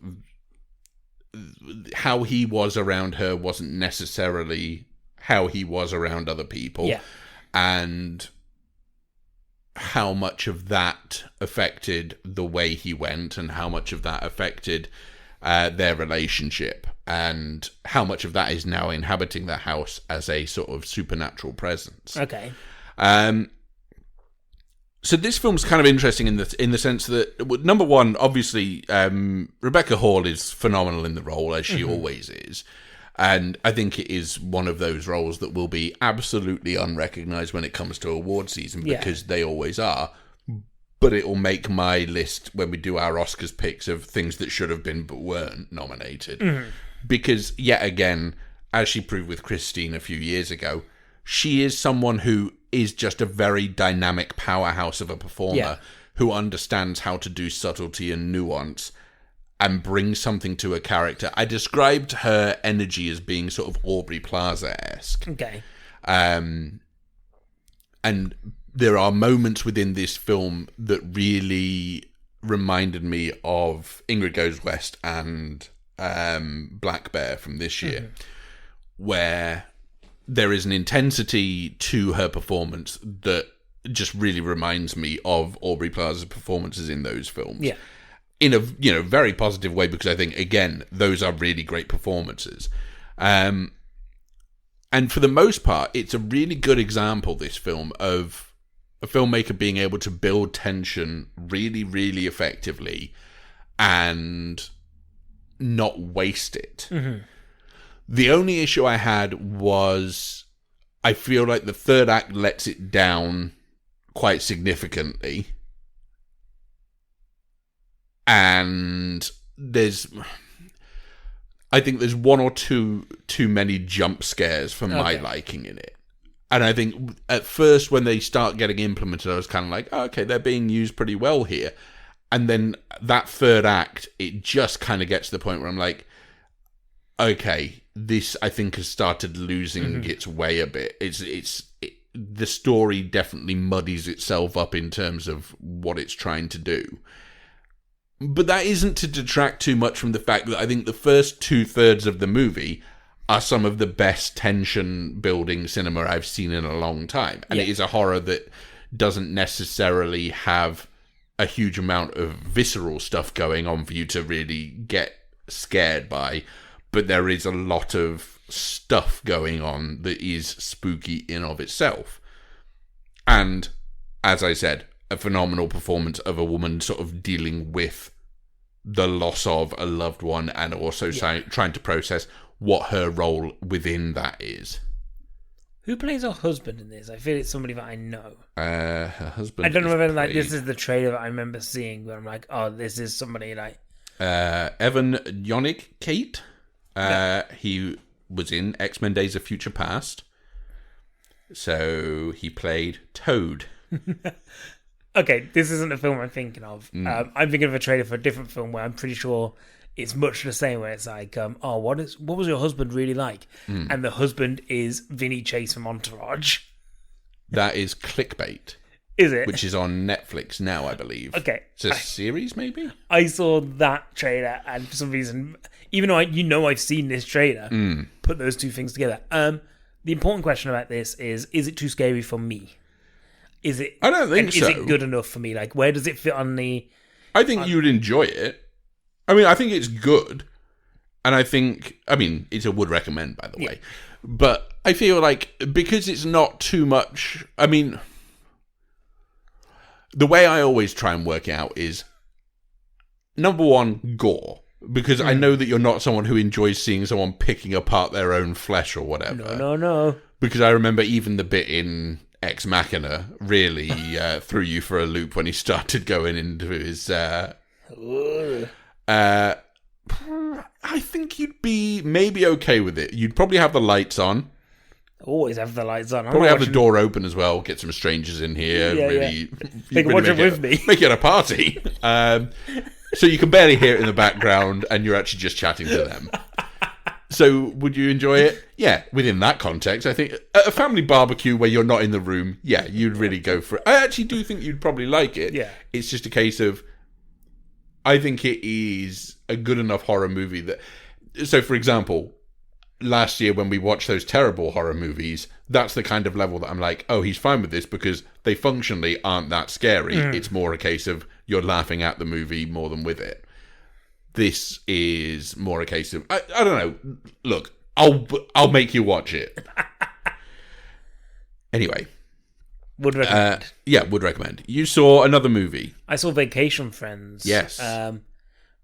how he was around her wasn't necessarily how he was around other people. And how much of that affected the way he went, and how much of that affected their relationship, and how much of that is now inhabiting the house as a sort of supernatural presence. Okay. So this film's kind of interesting in the sense that, number one, obviously, Rebecca Hall is phenomenal in the role, as she always is. And I think it is one of those roles that will be absolutely unrecognised when it comes to award season, because they always are. But it will make my list when we do our Oscars picks of things that should have been but weren't nominated. Because, yet again, as she proved with Christine a few years ago, she is someone who is just a very dynamic powerhouse of a performer who understands how to do subtlety and nuance and bring something to a character. I described her energy as being sort of Aubrey Plaza-esque. Okay. And And there are moments within this film that really reminded me of Ingrid Goes West and Black Bear from this year, where there is an intensity to her performance that just really reminds me of Aubrey Plaza's performances in those films. Yeah. In a very positive way, because I think, again, those are really great performances. And for the most part, it's a really good example, this film, of a filmmaker being able to build tension really, really effectively and not waste it. The only issue I had was I feel like the third act lets it down quite significantly. And I think there's one or two too many jump scares for my liking in it. And I think at first when they start getting implemented, I was kind of like, oh, okay, they're being used pretty well here. And then that third act, it just kind of gets to the point where I'm like, okay, this I think has started losing its way a bit. The story definitely muddies itself up in terms of what it's trying to do. But that isn't to detract too much from the fact that I think the first 2/3 of the movie are some of the best tension-building cinema I've seen in a long time. And it is a horror that doesn't necessarily have a huge amount of visceral stuff going on for you to really get scared by. But there is a lot of stuff going on that is spooky in of itself. And, as I said, a phenomenal performance of a woman sort of dealing with the loss of a loved one and also trying to process what her role within that is. Who plays her husband in this? I feel it's somebody that I know. Her husband. I don't know whether this is the trailer that I remember seeing where I'm like, oh, this is somebody like Evan Yonig Kate. He was in X-Men Days of Future Past. So he played Toad. Okay, this isn't a film I'm thinking of. I'm thinking of a trailer for a different film where I'm pretty sure it's much the same, where it's like, what was your husband really like? And the husband is Vinny Chase from Entourage. That is Clickbait. Is it? Which is on Netflix now, I believe. Okay. It's a series, maybe? I saw that trailer, and for some reason, even though I've seen this trailer, put those two things together. The important question about this is it too scary for me? Is it? I don't think so. Is it good enough for me? Like, where does it fit on the... I think you would enjoy it. I mean, I think it's good. And I think... I mean, it's a would recommend, by the way. But I feel like, because it's not too much... I mean... The way I always try and work it out is, number one, gore. Because I know that you're not someone who enjoys seeing someone picking apart their own flesh or whatever. No. Because I remember even the bit in Ex Machina really threw you for a loop when he started going into his... I think you'd be maybe okay with it. You'd probably have the lights on. Always have the lights on. Probably have the door open as well. Get some strangers in here. Really, they can watch it with me. Make it a party. So you can barely hear it in the background, and you're actually just chatting to them. So would you enjoy it? Yeah, within that context, I think at a family barbecue where you're not in the room, yeah, you'd really go for it. I actually do think you'd probably like it. Yeah. It's just a case of, I think it is a good enough horror movie that... So, for example, last year when we watched those terrible horror movies, that's the kind of level that I'm like, oh, he's fine with this because they functionally aren't that scary. It's more a case of you're laughing at the movie more than with it. This is more a case of... I don't know. Look, I'll make you watch it. Anyway. Would recommend. Would recommend. You saw another movie. I saw Vacation Friends. Yes.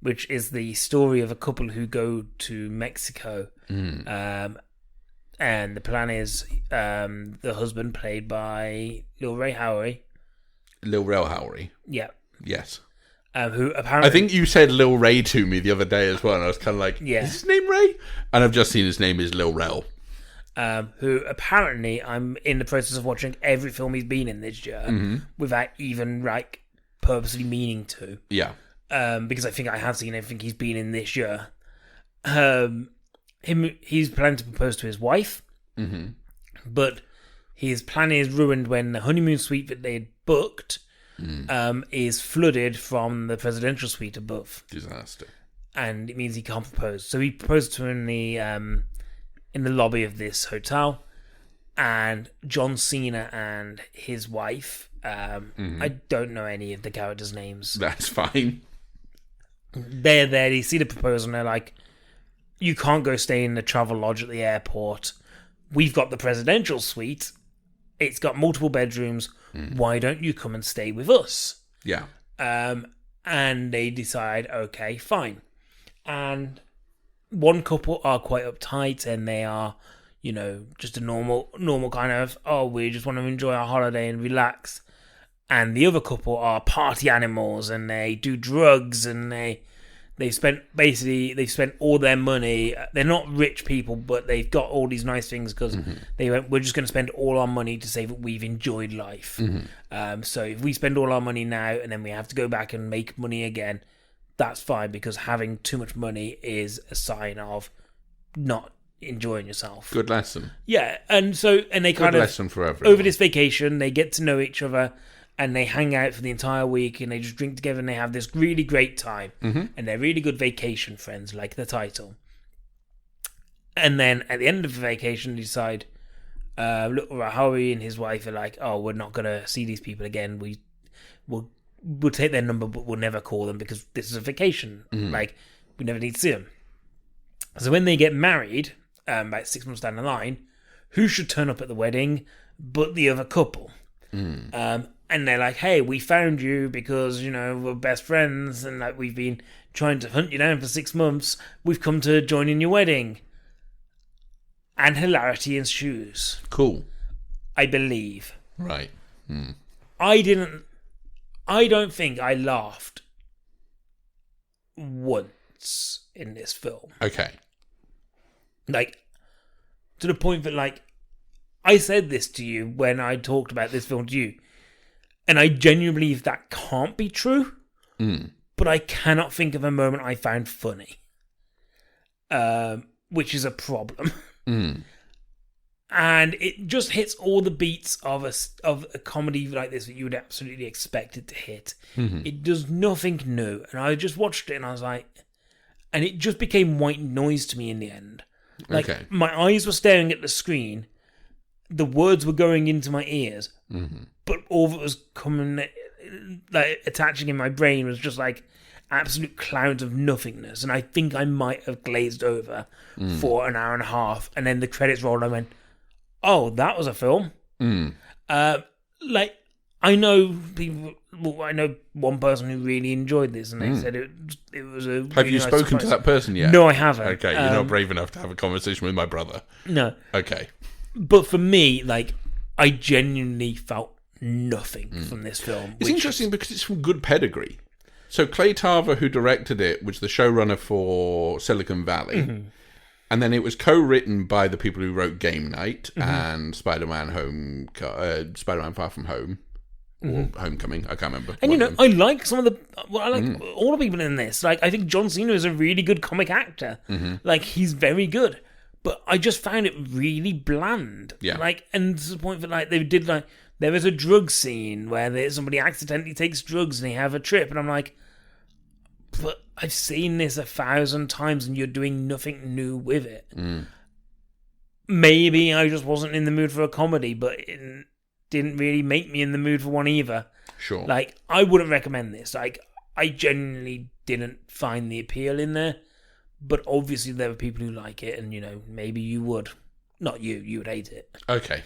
Which is the story of a couple who go to Mexico. And the plan is the husband, played by Lil Ray Howery. Lil Rel Howery. Yeah. Yes. Who apparently... I think you said Lil Ray to me the other day as well, and I was kind of like, is his name Ray? And I've just seen his name is Lil Rel. Who apparently I'm in the process of watching every film he's been in this year without even like purposely meaning to. Yeah. Because I think I have seen everything he's been in this year. He's planning to propose to his wife, but his plan is ruined when the honeymoon suite that they had booked is flooded from the presidential suite above. Disaster. And it means he can't propose. So he proposed to her in the lobby of this hotel. And John Cena and his wife, I don't know any of the characters' names. That's fine. They're there, they see the proposal, and they're like, you can't go stay in the travel lodge at the airport. We've got the presidential suite. It's got multiple bedrooms. Why don't you come and stay with us? Yeah. And they decide, okay, fine. And one couple are quite uptight, and they are, just a normal kind of, we just want to enjoy our holiday and relax. And the other couple are party animals, and they do drugs, and they've spent all their money. They're not rich people, but they've got all these nice things because they went, we're just going to spend all our money to say that we've enjoyed life. So if we spend all our money now and then we have to go back and make money again, that's fine, because having too much money is a sign of not enjoying yourself. Good lesson. Yeah, and they kind of, lesson for everyone. Over this vacation, they get to know each other. And they hang out for the entire week, and they just drink together, and they have this really great time. And they're really good vacation friends, like the title. And then at the end of the vacation, they decide, look, Rahari and his wife are like, we're not going to see these people again. We'll take their number, but we'll never call them because this is a vacation. Like, we never need to see them. So when they get married, about 6 months down the line, who should turn up at the wedding but the other couple? And they're like, hey, we found you because, we're best friends and like we've been trying to hunt you down for 6 months. We've come to join in your wedding. And hilarity ensues. Cool. I believe. Right. I don't think I laughed once in this film. Okay. Like, to the point that, like, I said this to you when I talked about this film to you. And I genuinely believe that can't be true. But I cannot think of a moment I found funny. Which is a problem. And it just hits all the beats of a comedy like this that you would absolutely expect it to hit. It does nothing new. And I just watched it and I was like... And it just became white noise to me in the end. Like, my eyes were staring at the screen. The words were going into my ears, but all that was coming, like attaching in my brain, was just like absolute clouds of nothingness. And I think I might have glazed over for an hour and a half, and then the credits rolled. And I went, "Oh, that was a film." Like I know people. Well, I know one person who really enjoyed this, and they said it was a. Have you spoken to that person yet? No, I haven't. Okay, you're not brave enough to have a conversation with my brother. No. Okay. But for me, like, I genuinely felt nothing from this film. It's interesting because it's from good pedigree. So Clay Tarver, who directed it, was the showrunner for Silicon Valley. And then it was co-written by the people who wrote Game Night and Spider-Man Far From Home. Or Homecoming, I can't remember. And I like some of the... Well, I like all the people in this. Like, I think John Cena is a really good comic actor. Like, he's very good. But I just found it really bland. Yeah. Like, and to the point that, like, they did, like, there is a drug scene where somebody accidentally takes drugs and they have a trip. And I'm like, but I've seen this 1,000 times and you're doing nothing new with it. Maybe I just wasn't in the mood for a comedy, but it didn't really make me in the mood for one either. Sure. Like, I wouldn't recommend this. Like, I genuinely didn't find the appeal in there. But obviously there are people who like it, and, maybe you would. Not you would hate it. Okay.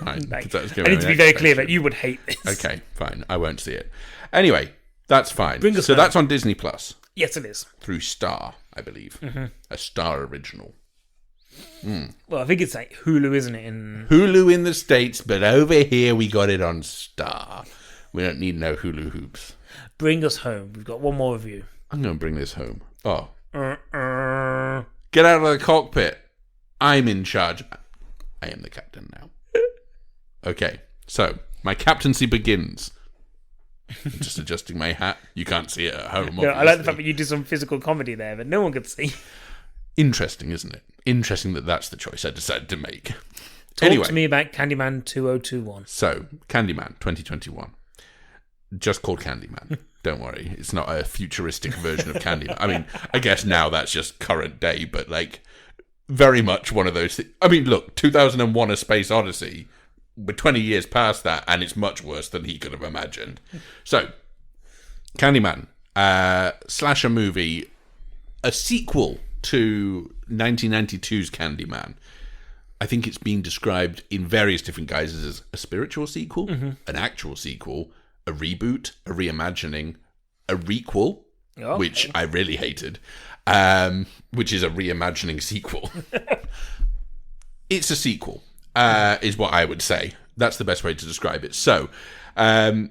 Right. Like, I need to be very clear that you would hate this. Okay, fine. I won't see it. Anyway, that's fine. So that's on Disney Plus. Yes, it is. Through Star, I believe. A Star original. Well, I think it's like Hulu, isn't it? Hulu in the States, but over here we got it on Star. We don't need no Hulu hoops. Bring us home. We've got one more review. I'm going to bring this home. Oh. Get out of the cockpit. I'm in charge. I am the captain now. Okay, so my captaincy begins. I'm just adjusting my hat. You can't see it at home. No, I like the fact that you do some physical comedy there, but no one could see. Interesting, isn't it? Interesting that that's the choice I decided to make. Talk to me about Candyman 2021. So, Candyman 2021. Just called Candyman. Don't worry. It's not a futuristic version of Candyman. I mean, I guess now that's just current day, but like very much one of those things. I mean, look, 2001 A Space Odyssey, we're 20 years past that, and it's much worse than he could have imagined. So, Candyman, slasher movie, a sequel to 1992's Candyman. I think it's been described in various different guises as a spiritual sequel, an actual sequel, a reboot, a reimagining, a requel, which I really hated, which is a reimagining sequel. It's a sequel, is what I would say. That's the best way to describe it. So, the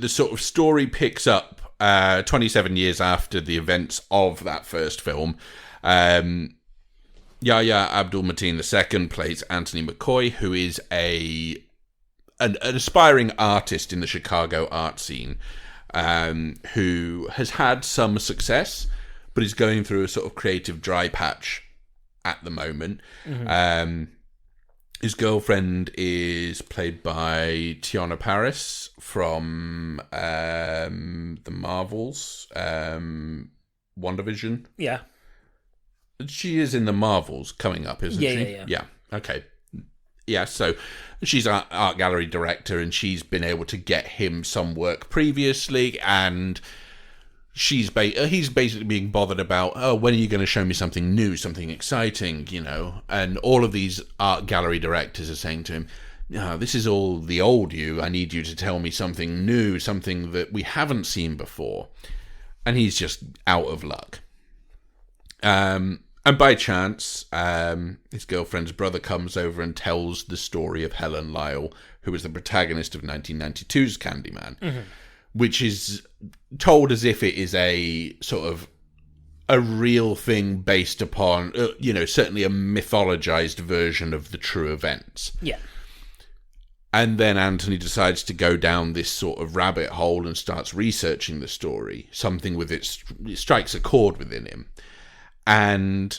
sort of story picks up 27 years after the events of that first film. Yahya Abdul-Mateen II plays Anthony McCoy, who is an aspiring artist in the Chicago art scene, who has had some success, but is going through a sort of creative dry patch at the moment. His girlfriend is played by Tiana Paris from the Marvels, WandaVision. Yeah. She is in the Marvels coming up, isn't she? Yeah. Okay. Yeah, so she's an art gallery director, and she's been able to get him some work previously, and he's basically being bothered about, when are you going to show me something new, something exciting, you know? And all of these art gallery directors are saying to him, no, this is all the old you. I need you to tell me something new, something that we haven't seen before. And he's just out of luck. And by chance, his girlfriend's brother comes over and tells the story of Helen Lyle, who was the protagonist of 1992's Candyman, which is told as if it is a sort of a real thing based upon, certainly a mythologized version of the true events. Yeah. And then Anthony decides to go down this sort of rabbit hole and starts researching the story. Something with it strikes a chord within him. And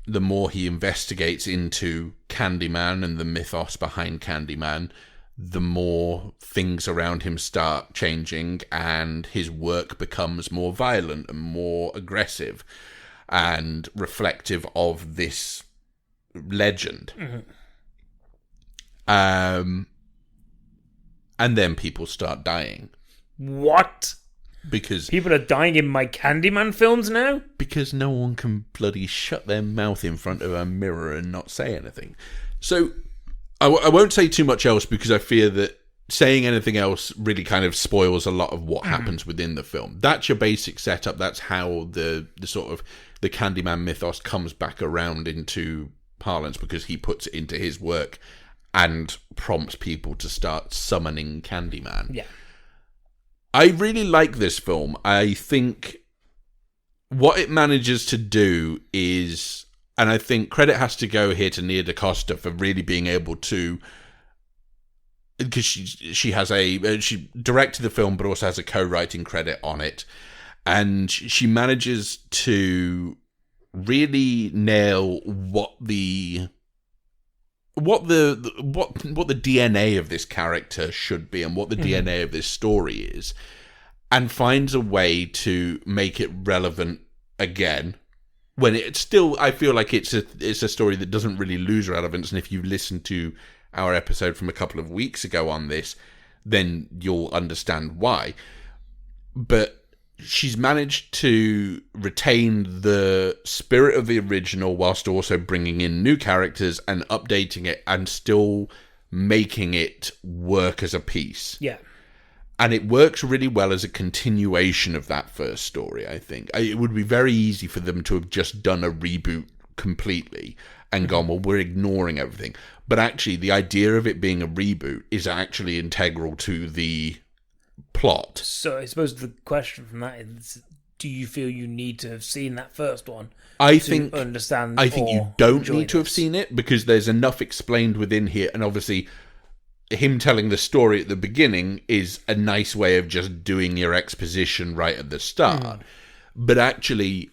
the more he investigates into Candyman and the mythos behind Candyman, the more things around him start changing, and his work becomes more violent and more aggressive and reflective of this legend. And then people start dying. What? Because people are dying in my Candyman films now? Because no one can bloody shut their mouth in front of a mirror and not say anything. So I won't say too much else, because I fear that saying anything else really kind of spoils a lot of what happens within the film. That's your basic setup. That's how the sort of the Candyman mythos comes back around into parlance, because he puts it into his work and prompts people to start summoning Candyman. Yeah. I really like this film. I think what it manages to do is, and I think credit has to go here to Nia DaCosta for really being able to, because she directed the film but also has a co-writing credit on it, and she manages to really nail what the DNA of this character should be and what the DNA of this story is, and finds a way to make it relevant again, when it's still, I feel like it's a story that doesn't really lose relevance. And if you listen to our episode from a couple of weeks ago on this, then you'll understand why. But she's managed to retain the spirit of the original whilst also bringing in new characters and updating it and still making it work as a piece. Yeah. And it works really well as a continuation of that first story, I think. It would be very easy for them to have just done a reboot completely and gone, well, we're ignoring everything. But actually, the idea of it being a reboot is actually integral to the plot. So I suppose the question from that is, do you feel you need to have seen that first one understand? I think you don't need to have seen it, because there's enough explained within here, and obviously him telling the story at the beginning is a nice way of just doing your exposition right at the start. But actually,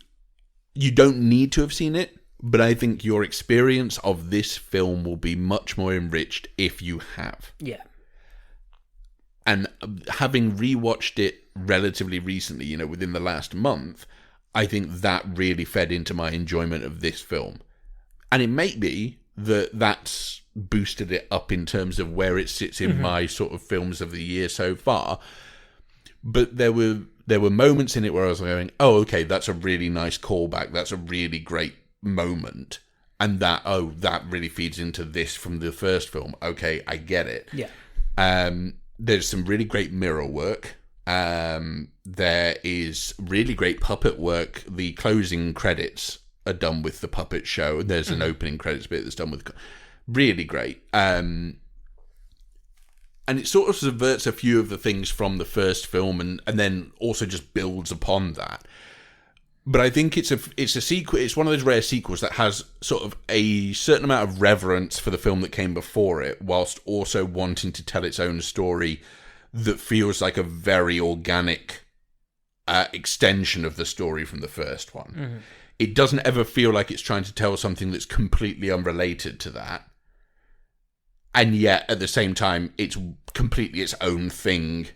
you don't need to have seen it, But I think your experience of this film will be much more enriched if you have. Yeah. And having rewatched it relatively recently, you know, within the last month, I think that really fed into my enjoyment of this film. And it may be that that's boosted it up in terms of where it sits in my sort of films of the year so far. But there were moments in it where I was going, oh, okay, that's a really nice callback. That's a really great moment. And that really feeds into this from the first film. Okay, I get it. Yeah. There's some really great mirror work. There is really great puppet work. The closing credits are done with the puppet show. There's an opening credits bit that's done with... Really great. And it sort of subverts a few of the things from the first film and then also just builds upon that. But I think it's a sequel. It's one of those rare sequels that has sort of a certain amount of reverence for the film that came before it, whilst also wanting to tell its own story that feels like a very organic extension of the story from the first one. Mm-hmm. It doesn't ever feel like it's trying to tell something that's completely unrelated to that. And yet, at the same time, it's completely its own thing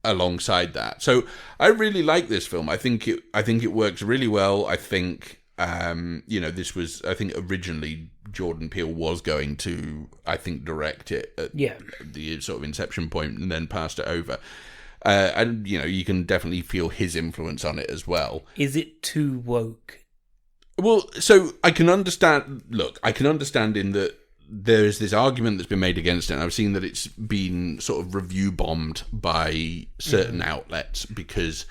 alongside that. So I really like this film. I think it works really well. I think this was, I think originally Jordan Peele was going to, I think, direct it at the sort of inception point and then passed it over. And you can definitely feel his influence on it as well. Is it too woke? Well, so I can understand in that there's this argument that's been made against it, and I've seen that it's been sort of review bombed by certain outlets because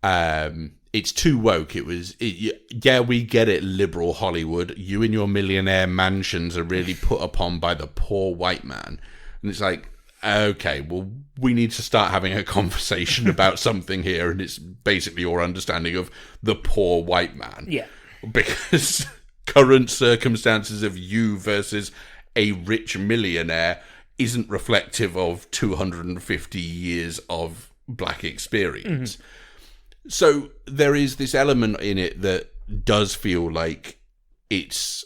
it's too woke. Yeah, we get it, liberal Hollywood. You and your millionaire mansions are really put upon by the poor white man. And it's like, okay, well, we need to start having a conversation about something here, and it's basically your understanding of the poor white man. Yeah. Because current circumstances of you versus a rich millionaire isn't reflective of 250 years of black experience. Mm-hmm. So there is this element in it that does feel like it's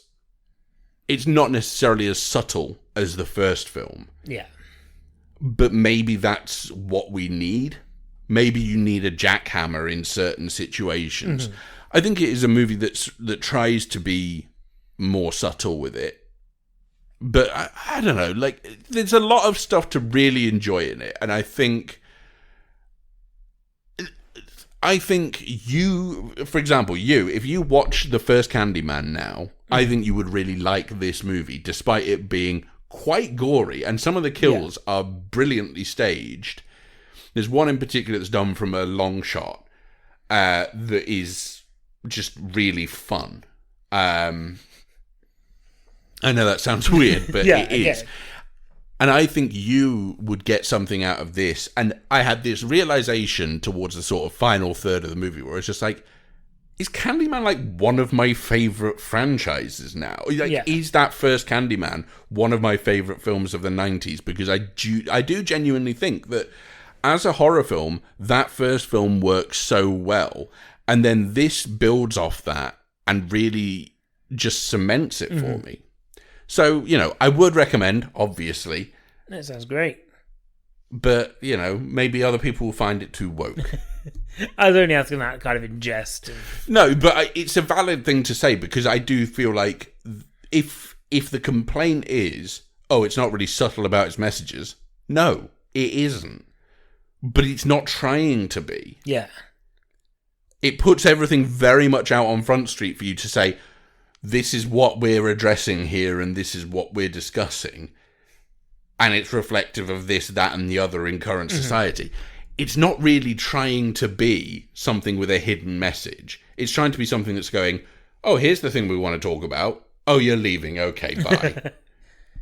not necessarily as subtle as the first film. Yeah. But maybe that's what we need. Maybe you need a jackhammer in certain situations. Mm-hmm. I think it is a movie that tries to be more subtle with it. But I don't know, like, there's a lot of stuff to really enjoy in it. And I think you, for example, if you watch the first Candyman now, I think you would really like this movie, despite it being quite gory. And some of the kills are brilliantly staged. There's one in particular that's done from a long shot that is just really fun. I know that sounds weird, but it is. And I think you would get something out of this. And I had this realization towards the sort of final third of the movie where it's just like, is Candyman like one of my favorite franchises now? Like, is that first Candyman one of my favorite films of the 90s? Because I do genuinely think that as a horror film, that first film works so well. And then this builds off that and really just cements it for me. So, I would recommend, obviously. That sounds great. But, maybe other people will find it too woke. I was only asking that kind of in jest. No, but it's a valid thing to say because I do feel like if the complaint is, oh, it's not really subtle about its messages. No, it isn't. But it's not trying to be. Yeah. It puts everything very much out on Front Street for you to say, this is what we're addressing here and this is what we're discussing. And it's reflective of this, that, and the other in current society. It's not really trying to be something with a hidden message. It's trying to be something that's going, oh, here's the thing we want to talk about. Oh, you're leaving. Okay, bye.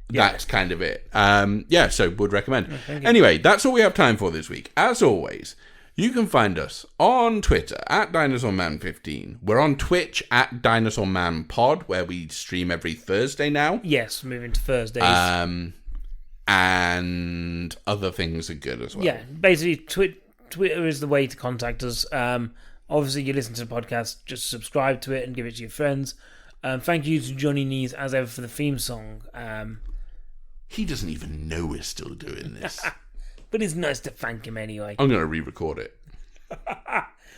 That's kind of it. So would recommend. Anyway, that's all we have time for this week. As always, you can find us on Twitter at DinosaurMan15. We're on Twitch at DinosaurManPod, where we stream every Thursday now. Yes, moving to Thursdays. And other things are good as well. Yeah, basically Twitter is the way to contact us. Obviously, you listen to the podcast, just subscribe to it and give it to your friends. Thank you to Johnny Nees, as ever, for the theme song. He doesn't even know we're still doing this. But it's nice to thank him anyway. I'm going to re-record it.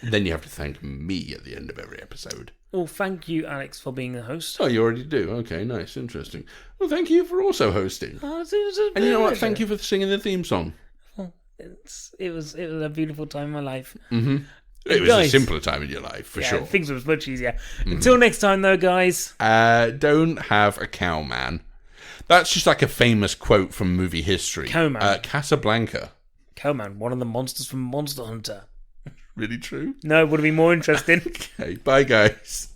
Then you have to thank me at the end of every episode. Well, thank you, Alex, for being the host. Oh, you already do? Okay, nice, interesting. Well, thank you for also hosting. And you know what? Thank you for singing the theme song. Well, it was a beautiful time in my life. Mm-hmm. It was a simpler time in your life, for sure. Things were much easier. Mm-hmm. Until next time, though, guys. Don't have a cow man. That's just like a famous quote from movie history. Cowman. Casablanca. Cowman, one of the monsters from Monster Hunter. Really true? No, it would have been more interesting. Okay, bye, guys.